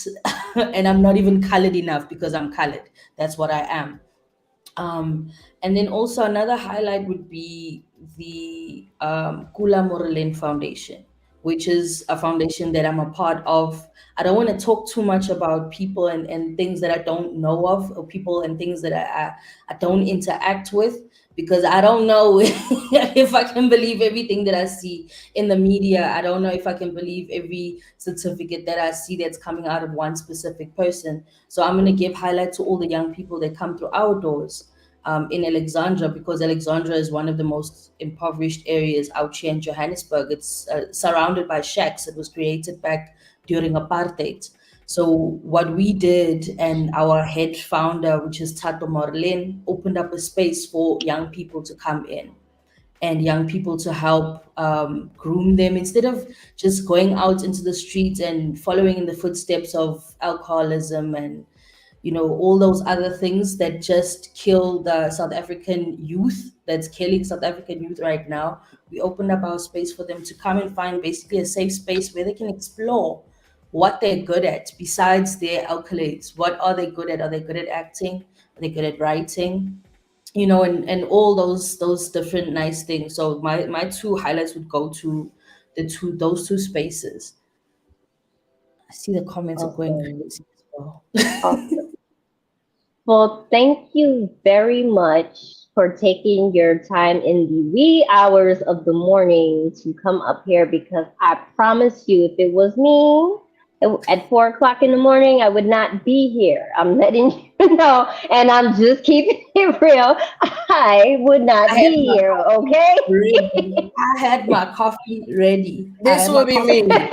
and I'm not even colored enough because I'm colored. That's what I am. And then also another highlight would be the Kula Morelin Foundation, which is a foundation that I'm a part of. I don't want to talk too much about people and things that I don't know of, or people and things that I don't interact with, because I don't know if I can believe everything that I see in the media. I don't know if I can believe every certificate that I see that's coming out of one specific person. So I'm going to give highlight to all the young people that come through our doors in Alexandra, because Alexandra is one of the most impoverished areas out here in Johannesburg. It's surrounded by shacks. It was created back during apartheid. So what we did, and our head founder, which is Tato Morlin, opened up a space for young people to come in and young people to help groom them, instead of just going out into the streets and following in the footsteps of alcoholism and all those other things that just kill the South African youth, that's killing South African youth right now. We opened up our space for them to come and find basically a safe space where they can explore what they're good at besides their accolades. What are they good at? Are they good at acting? Are they good at writing? And all those different nice things. So my two highlights would go to those two spaces. I see the comments are going Awesome. crazy as well. Awesome. Well, thank you very much for taking your time in the wee hours of the morning to come up here, because I promise you, if it was me at 4 o'clock in the morning, I would not be here. I'm letting you know, and I'm just keeping it real. I would not I had be my here, coffee okay? ready. I had my coffee ready. I This had will my be coffee me.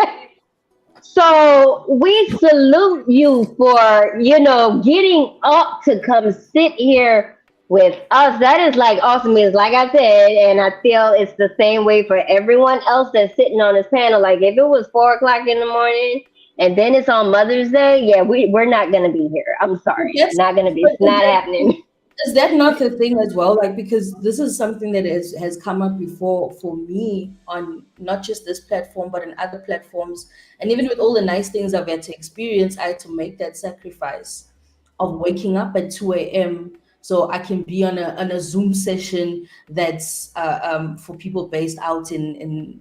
So we salute you for, getting up to come sit here with us. That is like awesome. It's like I said, and I feel it's the same way for everyone else that's sitting on this panel. Like if it was 4 o'clock in the morning and then it's on Mother's Day, yeah, we're not gonna be here. I'm sorry. Yes, Not gonna be. but It's not happening. is that not the thing as well? Like, because this is something that has come up before for me on not just this platform, but on other platforms. And even with all the nice things I've had to experience, I had to make that sacrifice of waking up at 2 a.m. so I can be on a Zoom session that's for people based out in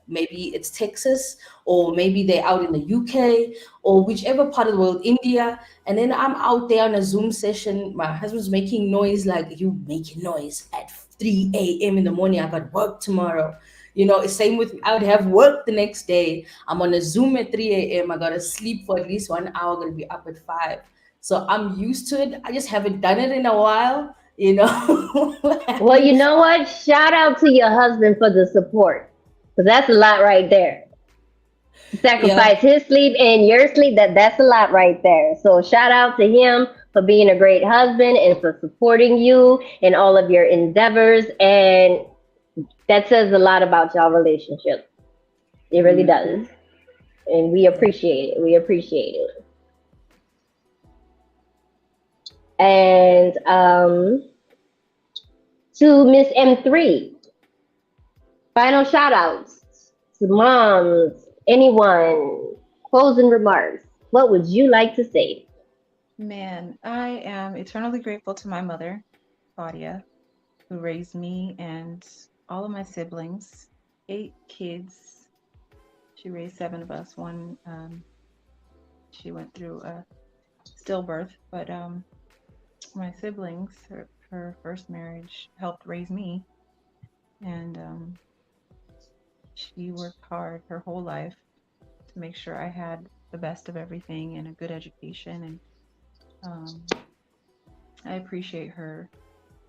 maybe it's Texas, or maybe they're out in the UK, or whichever part of the world, India. And then I'm out there on a Zoom session. My husband's making noise, like, you making noise at 3 a.m. in the morning. I got work tomorrow. Same with, I would have work the next day. I'm on a Zoom at 3 a.m. I got to sleep for at least 1 hour. Going to be up at 5. So I'm used to it. I just haven't done it in a while, Well, you know what? Shout out to your husband for the support. Because that's a lot right there. Yeah. Sacrifice his sleep and your sleep. That's a lot right there. So shout out to him for being a great husband and for supporting you in all of your endeavors. And that says a lot about y'all relationship. It really does. And we appreciate it. We appreciate it. And to Miss M3, final shout outs to moms, anyone, closing remarks. What would you like to say? Man, I am eternally grateful to my mother, Claudia, who raised me and all of my siblings, 8 kids. She raised 7 of us. One, she went through a stillbirth, but my siblings, her first marriage helped raise me, and she worked hard her whole life to make sure I had the best of everything and a good education, and I appreciate her.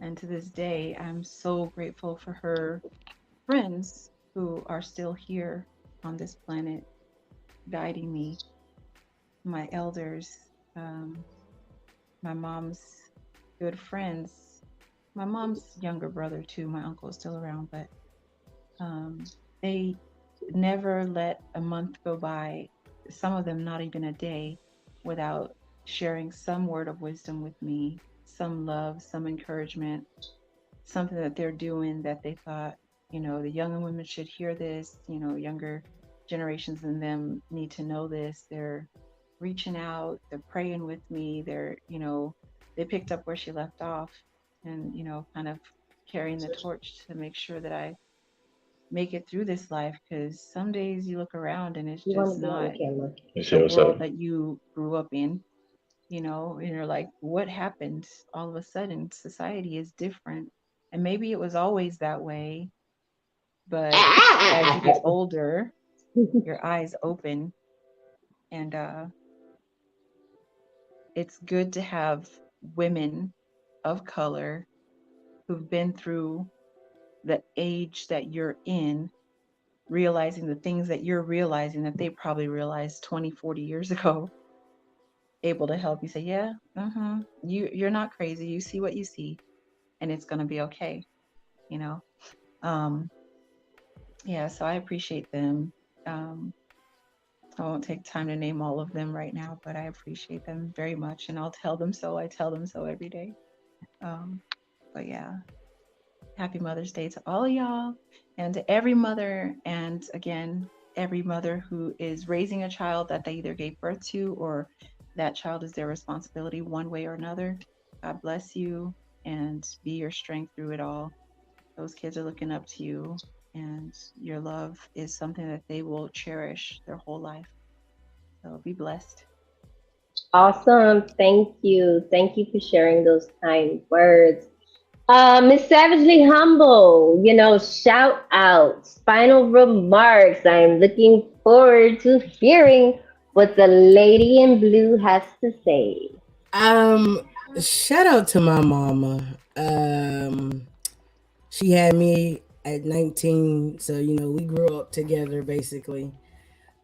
And to this day, I'm so grateful for her friends who are still here on this planet, guiding me, my elders, my mom's good friends, my mom's younger brother too. My uncle is still around, but they never let a month go by, some of them not even a day, without sharing some word of wisdom with me, some love, some encouragement, something that they're doing that they thought, the younger women should hear this, younger generations than them need to know this. They're reaching out, they're praying with me, they picked up where she left off, and, kind of carrying the torch to make sure that I make it through this life, because some days you look around and it's just not the world that you grew up in, and you're like, what happened? All of a sudden, society is different. And maybe it was always that way, but as you get older, your eyes open, and it's good to have women of color who've been through the age that you're in, realizing the things that you're realizing that they probably realized 20, 40 years ago, able to help you say, yeah, you're not crazy. You see what you see, and it's going to be okay. Yeah, so I appreciate them. I won't take time to name all of them right now, but I appreciate them very much, and I'll tell them so. I tell them so every day. But yeah, happy Mother's Day to all of y'all, and to every mother, and again, every mother who is raising a child that they either gave birth to or that child is their responsibility one way or another. God bless you and be your strength through it all. Those kids are looking up to you, and your love is something that they will cherish their whole life. So be blessed. Awesome. Thank you. Thank you for sharing those kind words. Miss Savagely Humble, shout out, final remarks. I'm looking forward to hearing what the lady in blue has to say. Shout out to my mama. She had me at 19, so we grew up together basically.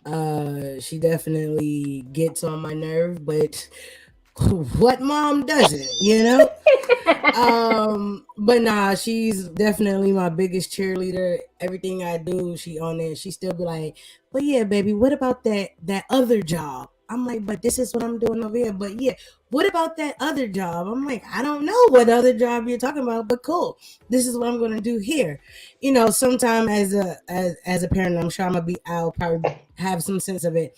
She definitely gets on my nerve, but what mom doesn't, but nah, she's definitely my biggest cheerleader. Everything I do, she on there. She still be like, but yeah, baby, what about that other job? I'm like, but this is what I'm doing over here. But yeah, what about that other job? I'm like, I don't know what other job you're talking about, but cool. This is what I'm gonna do here. Sometime as a parent, I'm sure I'll probably have some sense of it.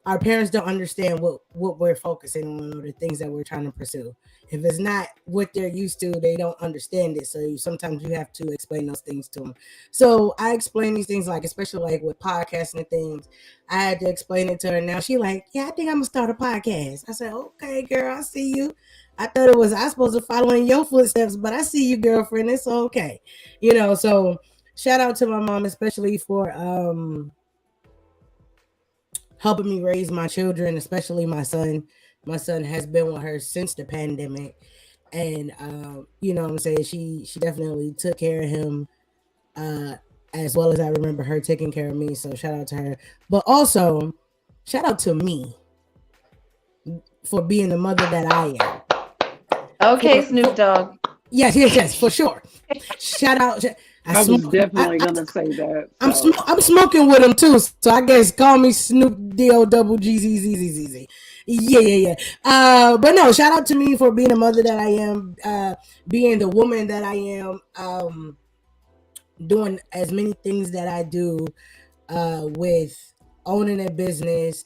Our parents don't understand what we're focusing on or the things that we're trying to pursue. If it's not what they're used to, they don't understand it. So sometimes you have to explain those things to them. So I explain these things, like especially like with podcasting and things. I had to explain it to her. Now she like, yeah, I think I'm gonna start a podcast. I said, okay, girl, I see you. I thought I supposed to follow in your footsteps, but I see you, girlfriend. It's okay, So shout out to my mom, especially for helping me raise my children, especially my son. My son has been with her since the pandemic. And, what I'm saying? She definitely took care of him as well as I remember her taking care of me. So shout out to her. But also, shout out to me for being the mother that I am. Okay, Snoop Dogg. Yes, for sure. Shout out. I was definitely gonna say that. So. I'm smoking with him too, so I guess call me Snoop D-O-double-G-Z-Z-Z-Z. Yeah. But no, shout out to me for being the mother that I am, being the woman that I am, doing as many things that I do, with owning a business,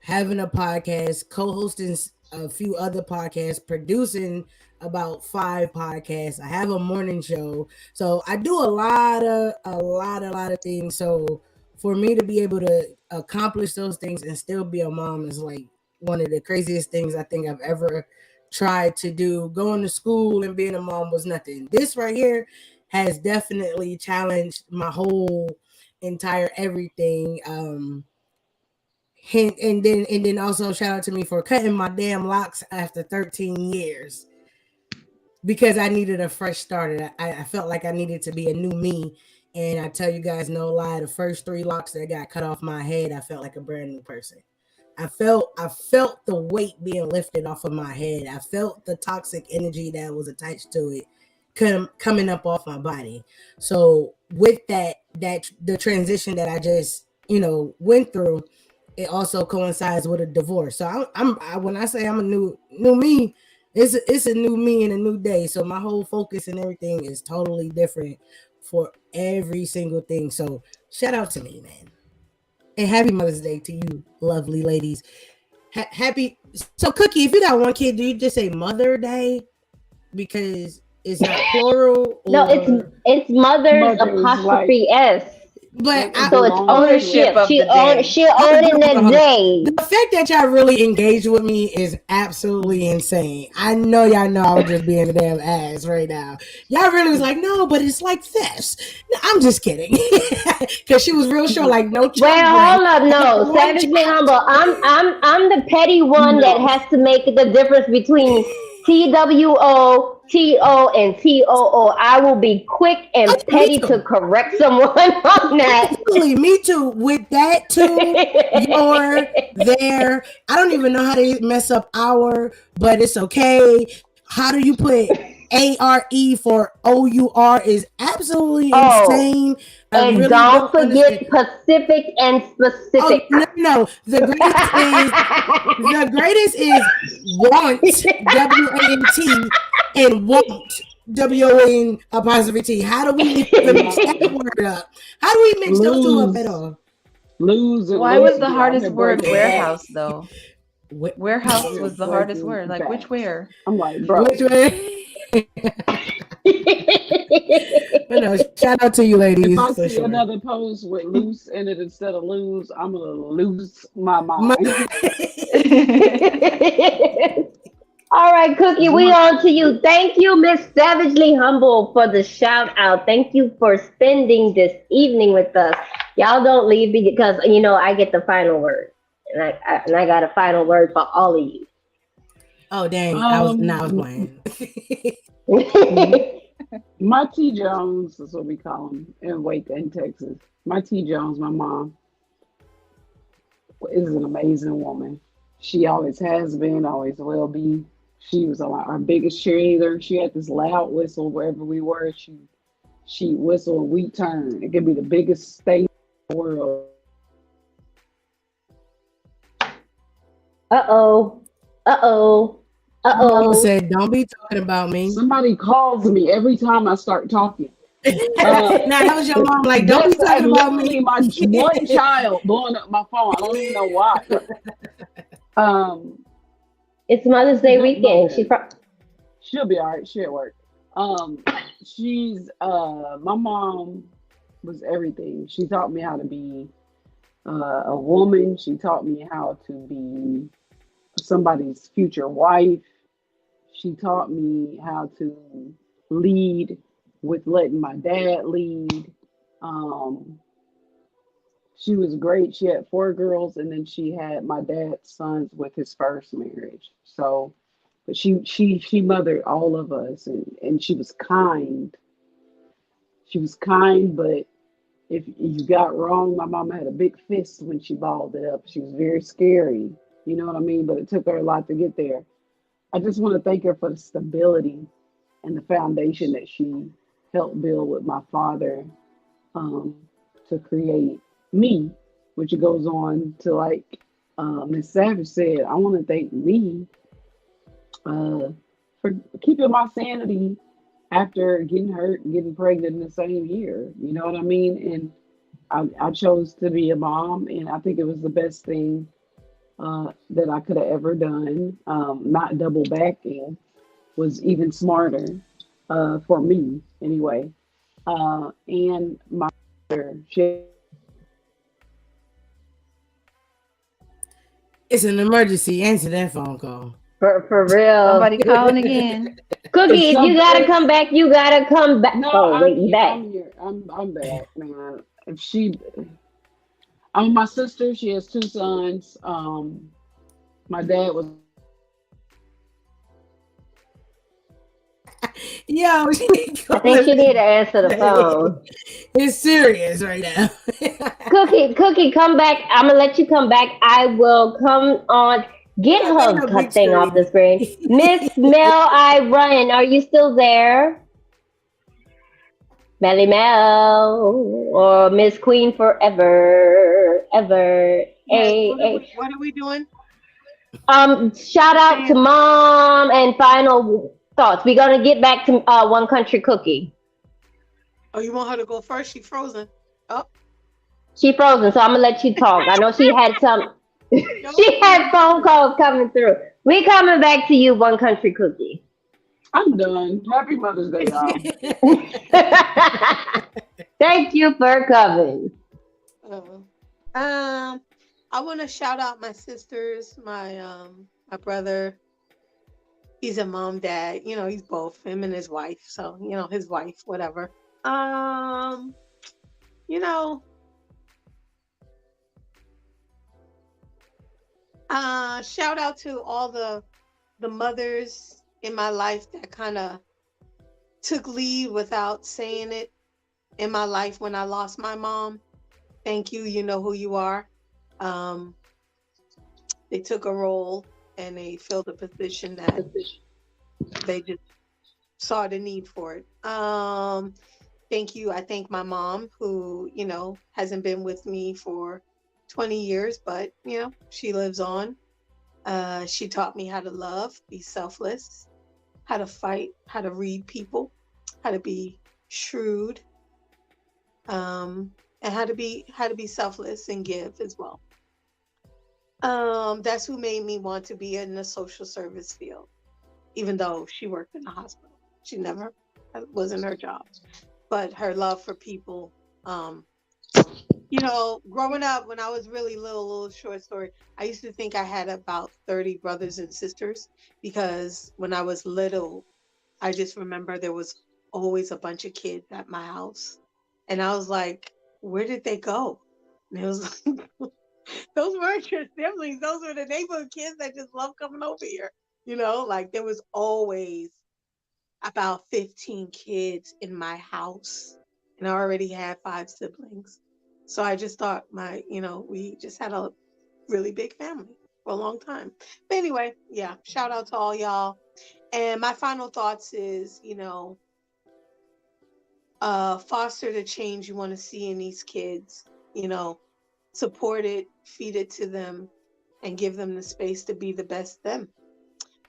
having a podcast, co-hosting a few other podcasts, producing about 5 podcasts. I have a morning show, so I do a lot of things. So for me to be able to accomplish those things and still be a mom is like one of the craziest things I think I've ever tried to do. Going to school and being a mom was nothing. This right here has definitely challenged my whole entire everything. And then also shout out to me for cutting my damn locks after 13 years. Because I needed a fresh start. I felt like I needed to be a new me. And I tell you guys, no lie, the first 3 locks that got cut off my head, I felt like a brand new person. I felt the weight being lifted off of my head. I felt the toxic energy that was attached to it coming up off my body. So with that the transition that I just, went through, it also coincides with a divorce. So when I say I'm a new me, it's a new me and a new day. So my whole focus and everything is totally different for every single thing. So shout out to me, man. And happy Mother's Day to you, lovely ladies. Happy. So Cookie, if you got one kid, do you just say Mother Day? Because it's not plural? No, it's mother's apostrophe S. But so it's ownership. She owning the day. The fact that y'all really engaged with me is absolutely insane. I know y'all know I was just being a damn ass right now. Y'all really was like, no, but it's like this. No, I'm just kidding. Because she was real sure, like no children. Well, hold up, no. Savagely Humble. I'm the petty one that has to make the difference between TWO, TO, and TOO. I will be quick and petty to correct someone on that. Me too. With that too, your, there. I don't even know how to mess up our, but it's okay. How do you put ARE for OUR is absolutely Oh, insane. I and really don't don't forget understand. Pacific and Oh specific. no. The greatest is want WANT and won't WON''T. How do we even mix that word up? How do we mix those two up at all? Lose and Why was lose the be out hardest here word breaking warehouse backs. though? What? Warehouse was the hardest Breaking word. Like which backs. where? I'm like, bro. Which way? But no, shout out to you, If ladies. I For see sure. another post with loose in it instead of lose, I'm gonna lose my My- mind. All right, Cookie, we on to you. Thank you, Miss Savagely Humble, for the shout out. Thank you for spending this evening with us. Y'all don't leave because I get the final word, and I got a final word for all of you. Oh dang! I was playing. My T Jones is what we call him in Waco, in Texas. My T Jones, my mom, is an amazing woman. She always has been, always will be. She was our biggest cheerleader. She had this loud whistle wherever we were. She whistle and we turn. It could be the biggest stage in the world. Uh-oh. Mama said, "Don't be talking about me." Somebody calls me every time I start talking. Now that was your mom. Like, don't be talking about me. My one child blowing up my phone. I don't even know why. It's Mother's Day weekend. She'll be all right. She'll at work. She's my mom was everything. She taught me how to be a woman. She taught me how to be somebody's future wife. She taught me how to lead with letting my dad lead. She was great. She had 4 girls, and then she had my dad's sons with his first marriage. So, but she mothered all of us, and she was kind. She was kind, but if you got wrong, my mama had a big fist when she balled it up. She was very scary. You know what I mean? But it took her a lot to get there. I just want to thank her for the stability and the foundation that she helped build with my father to create me, which goes on to, like Miss Savage said, I want to thank me for keeping my sanity after getting hurt and getting pregnant in the same year. You know what I mean? And I chose to be a mom, and I think it was the best thing that I could have ever done. Not double backing was even smarter for me anyway. And my mother, It's an emergency. Answer that phone call. For real. Somebody calling again. Cookie, if you gotta come back, you gotta come back. No, wait, you back. I'm here. I'm back, man. My sister, she has 2 sons. My dad was. Yo, I think you need to answer the phone. It's serious right now. Cookie, come back. I'm gonna let you come back. I will come on. Get her cut thing off the screen. Miss Mel I Ryan, are you still there? Melly Mel or Miss Queen forever, ever. Yes, what are we doing? Shout out to Mom and final thoughts. We're gonna get back to One Country Cookie. Oh, you want her to go first? She frozen. Oh, she frozen, so I'm gonna let you talk. I know she had some. She had phone calls coming through. We coming back to you, One Country Cookie. I'm done. Happy Mother's Day, y'all. Thank you for coming. I want to shout out my sisters, my brother. He's a mom, dad. He's both, him and his wife. So his wife, whatever. Shout out to all the mothers in my life that kind of took lead without saying it in my life when I lost my mom. Thank you. You know who you are. They took a role and they filled a position that they just saw the need for it. Thank you. I thank my mom, who, you know, hasn't been with me for 20 years, but, you know, she lives on. She taught me how to love, be selfless, how to fight, how to read people, how to be shrewd, and how to be selfless and give as well. That's who made me want to be in the social service field, even though she worked in the hospital. She never, wasn't her job, but her love for people. You know, growing up when I was really little short story, I used to think I had about 30 brothers and sisters, because when I was little, I just remember there was always a bunch of kids at my house. And I was like, where did they go? And it was like, those weren't your siblings. Those were the neighborhood kids that just love coming over here. You know, like there was always about 15 kids in my house. And I already had 5 siblings. So I just thought we just had a really big family for a long time. But anyway, yeah, shout out to all y'all. And my final thoughts is, foster the change you want to see in these kids, support it, feed it to them, and give them the space to be the best them.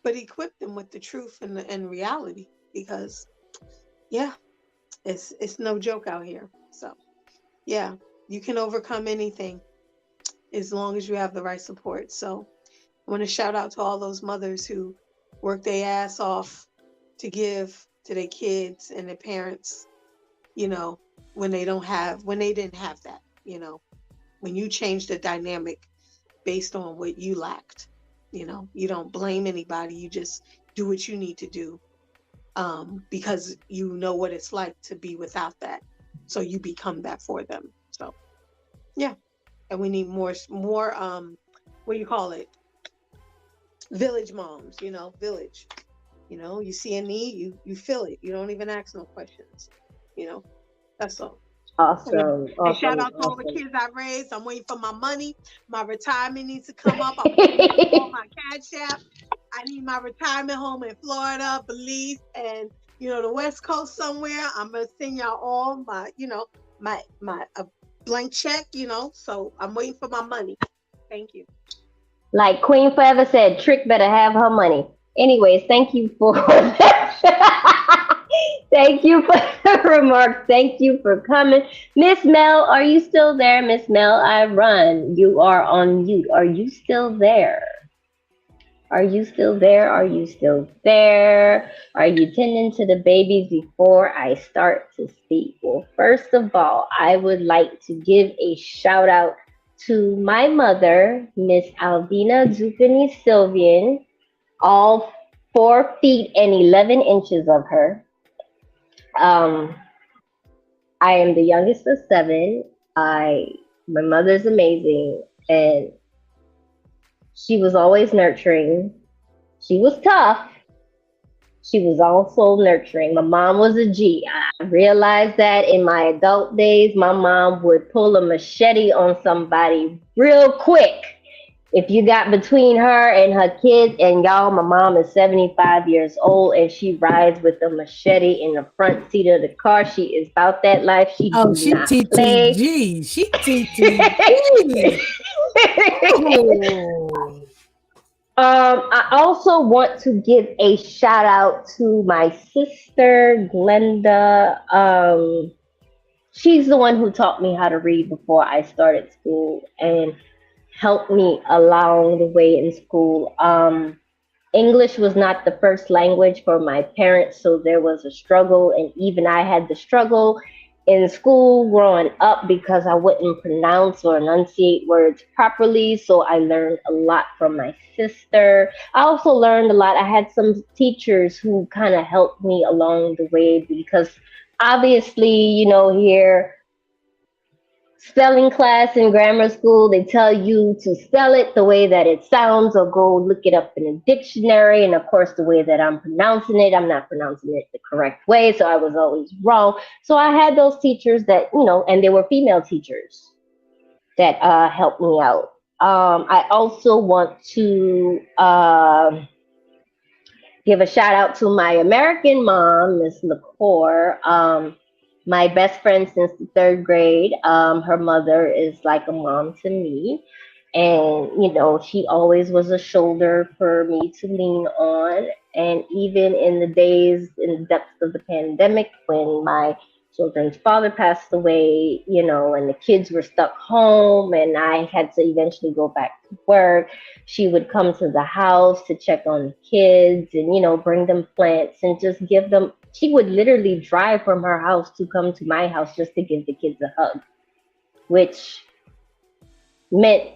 But equip them with the truth and reality, because, yeah, it's no joke out here. So, yeah, you can overcome anything as long as you have the right support. So I want to shout out to all those mothers who work their ass off to give to their kids and their parents, when they didn't have that, when you change the dynamic based on what you lacked, you don't blame anybody. You just do what you need to do, because you know what it's like to be without that. So you become that for them. So, yeah. And we need more, what do you call it? Village moms, village. You see a need, you fill it. You don't even ask no questions. That's all. Awesome. And shout out to all the kids I raised. I'm waiting for my money. My retirement needs to come up. I'm waiting for my Cash App. I need my retirement home in Florida, Belize, and the West Coast somewhere. I'm gonna send y'all all my, my blank check. So I'm waiting for my money. Thank you. Like Queen Forever said, Trick better have her money. Anyways, thank you for thank you for the remarks. Thank you for coming. Miss Mel, are you still there? Miss Mel, I run. You are on mute. Are you still there? Are you still there? Are you still there? Are you tending to the babies before I start to speak? Well, first of all, I would like to give a shout out to my mother, Miss Alvina Zupini Sylvian, all 4 feet and 11 inches of her. I am the youngest of 7. My mother's amazing, and she was always nurturing. She was tough. She was also nurturing. My mom was a G. I realized that in my adult days, my mom would pull a machete on somebody real quick. If you got between her and her kids, and y'all, my mom is 75 years old, and she rides with a machete in the front seat of the car. She is about that life. She TTG. She TTG. I also want to give a shout out to my sister, Glenda. She's the one who taught me how to read before I started school and helped me along the way in school. English was not the first language for my parents, so there was a struggle, and even I had the struggle in school growing up because I wouldn't pronounce or enunciate words properly. So I learned a lot from my sister. I also learned a lot. I had some teachers who kind of helped me along the way, because obviously, here, spelling class in grammar school, they tell you to spell it the way that it sounds or go look it up in a dictionary. And of course, the way that I'm pronouncing it, I'm not pronouncing it the correct way. So I was always wrong. So I had those teachers that, and they were female teachers that helped me out. I also want to give a shout out to my American mom, Miss LaCour. My best friend since the third grade. Her mother is like a mom to me. And, you know, she always was a shoulder for me to lean on. And even in the days, in the depths of the pandemic, when my children's father passed away, you know, and the kids were stuck home and I had to eventually go back to work, she would come to the house to check on the kids and, you know, bring them plants and just give them. She would literally drive from her house to come to my house just to give the kids a hug, which meant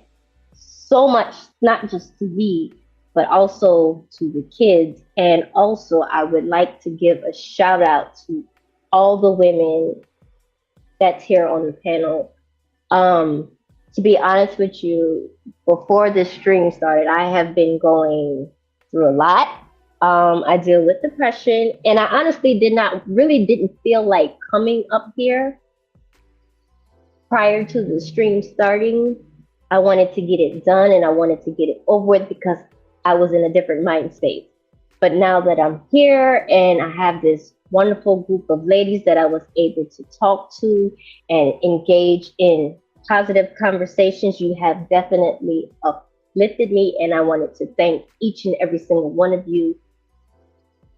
so much, not just to me, but also to the kids. And also, I would like to give a shout out to all the women that's here on the panel. To be honest with you, before this stream started, I have been going through a lot. I deal with depression, and I honestly didn't feel like coming up here prior to the stream starting. I wanted to get it done and I wanted to get it over with because I was in a different mind state. But now that I'm here and I have this wonderful group of ladies that I was able to talk to and engage in positive conversations, you have definitely uplifted me. And I wanted to thank each and every single one of you,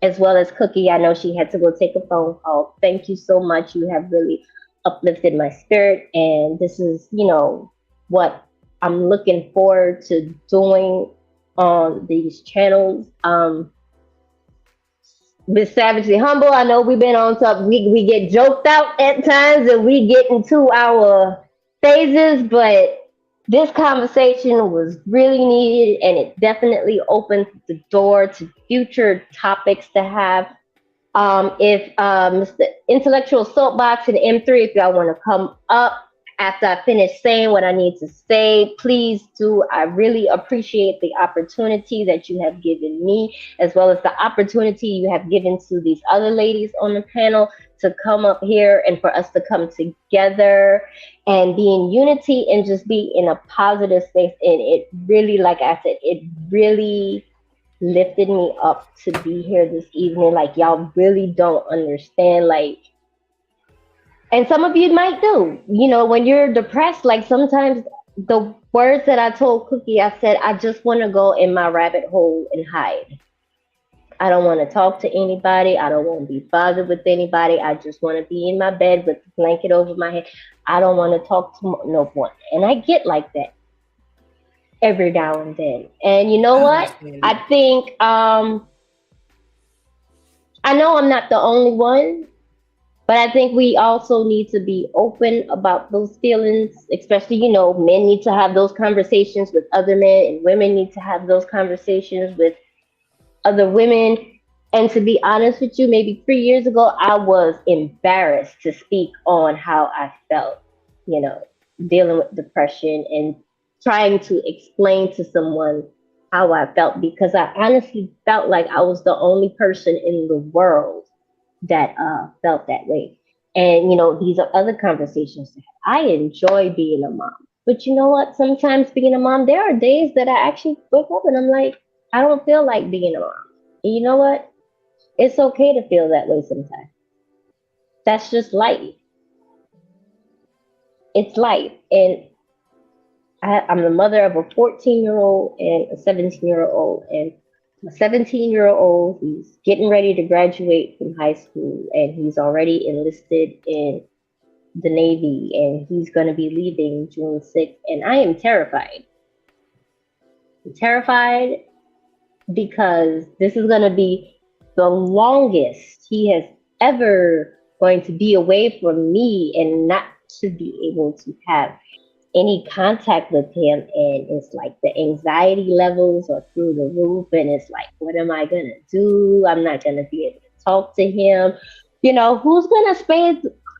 as well as Cookie. I know she had to go take a phone call. Thank you so much. You have really uplifted my spirit. And this is, you know, what I'm looking forward to doing on these channels. Miss Savagely Humble, I know we've been on top. We get joked out at times and we get into our phases, but this conversation was really needed and it definitely opened the door to future topics to have. If Mr. Intellectual SoapBox and M3, if y'all want to come up after I finish saying what I need to say, please do. I really appreciate the opportunity that you have given me, as well as the opportunity you have given to these other ladies on the panel to come up here and for us to come together and be in unity and just be in a positive space. And it really, like I said, it really lifted me up to be here this evening. Like, y'all really don't understand, like, and some of you might do, you know, when you're depressed, like sometimes the words that I told Cookie, I said, I just want to go in my rabbit hole and hide. I don't want to talk to anybody. I don't want to be bothered with anybody. I just want to be in my bed with the blanket over my head. I don't want to talk to no one. And I get like that every now and then. And you know what? I think, I know I'm not the only one, but I think we also need to be open about those feelings, especially, you know, men need to have those conversations with other men and women need to have those conversations with other women. And to be honest with you, maybe 3 years ago, I was embarrassed to speak on how I felt, you know, dealing with depression and trying to explain to someone how I felt, because I honestly felt like I was the only person in the world that felt that way. And, you know, these are other conversations to have. I enjoy being a mom. But you know what? Sometimes being a mom, there are days that I actually wake up and I'm like, I don't feel like being a mom. And you know what? It's okay to feel that way sometimes. That's just life. It's life. And I'm the mother of a 14-year-old and a 17-year-old. And a 17-year-old, he's getting ready to graduate from high school and he's already enlisted in the Navy and he's going to be leaving June 6th. And I am terrified. I'm terrified because this is going to be the longest he has ever going to be away from me and not to be able to have any contact with him. And it's like the anxiety levels are through the roof and it's like, what am I gonna do? I'm not gonna be able to talk to him. You know, who's gonna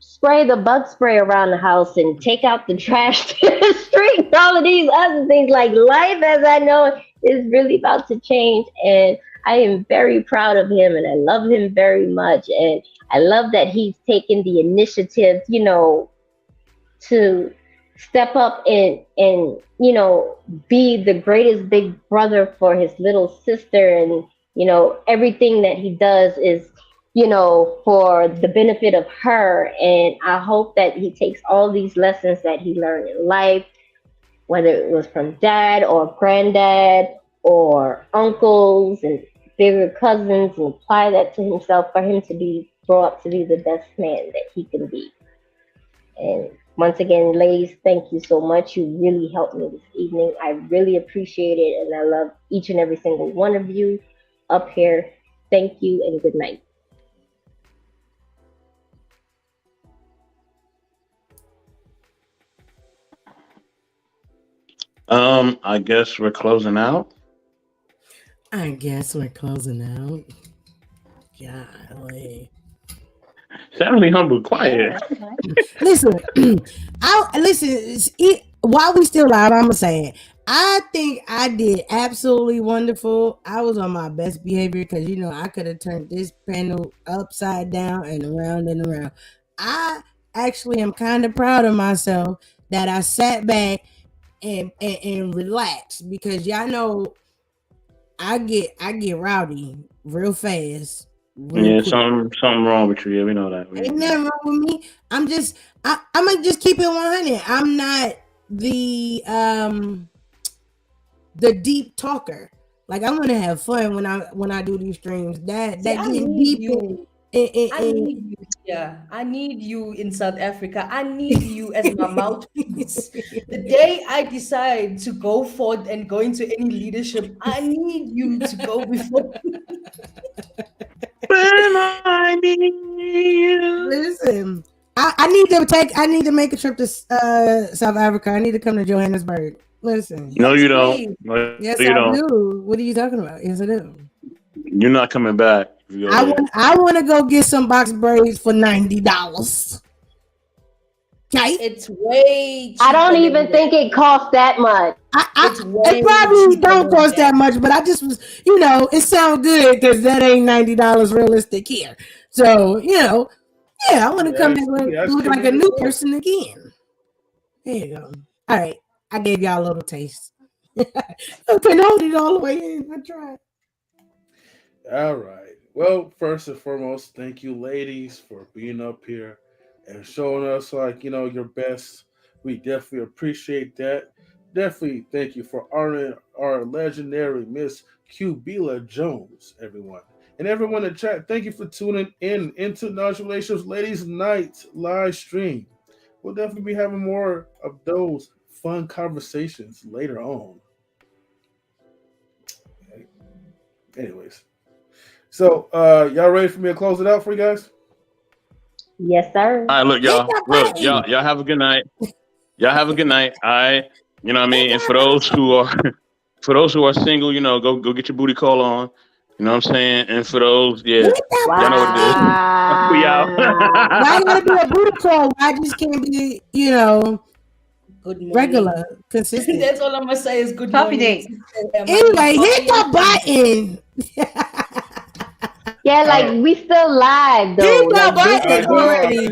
spray the bug spray around the house and take out the trash to the street and all of these other things? Like, life as I know it is really about to change, and I am very proud of him and I love him very much, and I love that he's taken the initiative, you know, to step up and you know, be the greatest big brother for his little sister. And You know, everything that he does is, you know, for the benefit of her. And I hope that he takes all these lessons that he learned in life, whether it was from dad or granddad or uncles and bigger cousins, and apply that to himself for him to grow up to be the best man that he can be. And once again, ladies, thank you so much. You really helped me this evening. I really appreciate it, and I love each and every single one of you up here. Thank you, and good night. I guess we're closing out. I guess we're closing out. Golly. Suddenly humble, quiet. Listen, while we still live, I'm gonna say it. I think I did absolutely wonderful. I was on my best behavior because you know I could have turned this panel upside down and around and around. I actually am kind of proud of myself that I sat back and relaxed, because y'all know I get rowdy real fast. Yeah, something wrong with you. Yeah, we know that. Ain't nothing wrong with me. I'm gonna just keep it 100. I'm not the deep talker. Like, I'm gonna have fun when I do these streams. That getting deep. I need you in South Africa. I need you as my mouthpiece. The day I decide to go forth and go into any leadership, I need you to go before. When I need you. Listen, I need to make a trip to South Africa. I need to come to Johannesburg. Listen. No, you don't. No, yes, you I don't. do. What are you talking about? Yes, I do. You're not coming back. I want to go get some box braids for $90. Okay, it's way cheaper. I don't even think it costs that much. It probably don't cost that much, but I just was, you know, it sounds good because that ain't $90 realistic here. So, you know, yeah, I want to come back look like a new person again. There you go. All right, I gave y'all a little taste. I couldn't hold it all the way in. I tried. All right. Well, first and foremost, thank you, ladies, for being up here and showing us, like, you know, your best. We definitely appreciate that. Definitely thank you for honoring our legendary Miss QueBee Jones, everyone. And everyone in chat, thank you for tuning in into Knowledge Relations Ladies Night live stream. We'll definitely be having more of those fun conversations later on. Okay. Anyways. So, y'all ready for me to close it out for you guys? Yes, sir. All right, look, y'all. Look, y'all have a good night. Y'all have a good night. All right. You know what I mean? And for those who are single, you know, go get your booty call on. You know what I'm saying? And for those, yeah, y'all know what it is. We out. Why gotta be a booty call? Why just can't be, you know, good morning. Regular, consistent? That's all I'm gonna say is good Coffee morning. date. Anyway, hit the button. Yeah, like we still live though. Hit the Like, button already.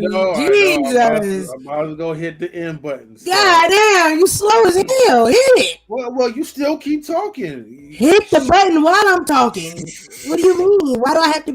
Jesus. I'm about to go hit the end button. So. God damn, you slow as hell. Hit it. Well, you still keep talking. Hit the button while I'm talking. What do you mean? Why do I have to be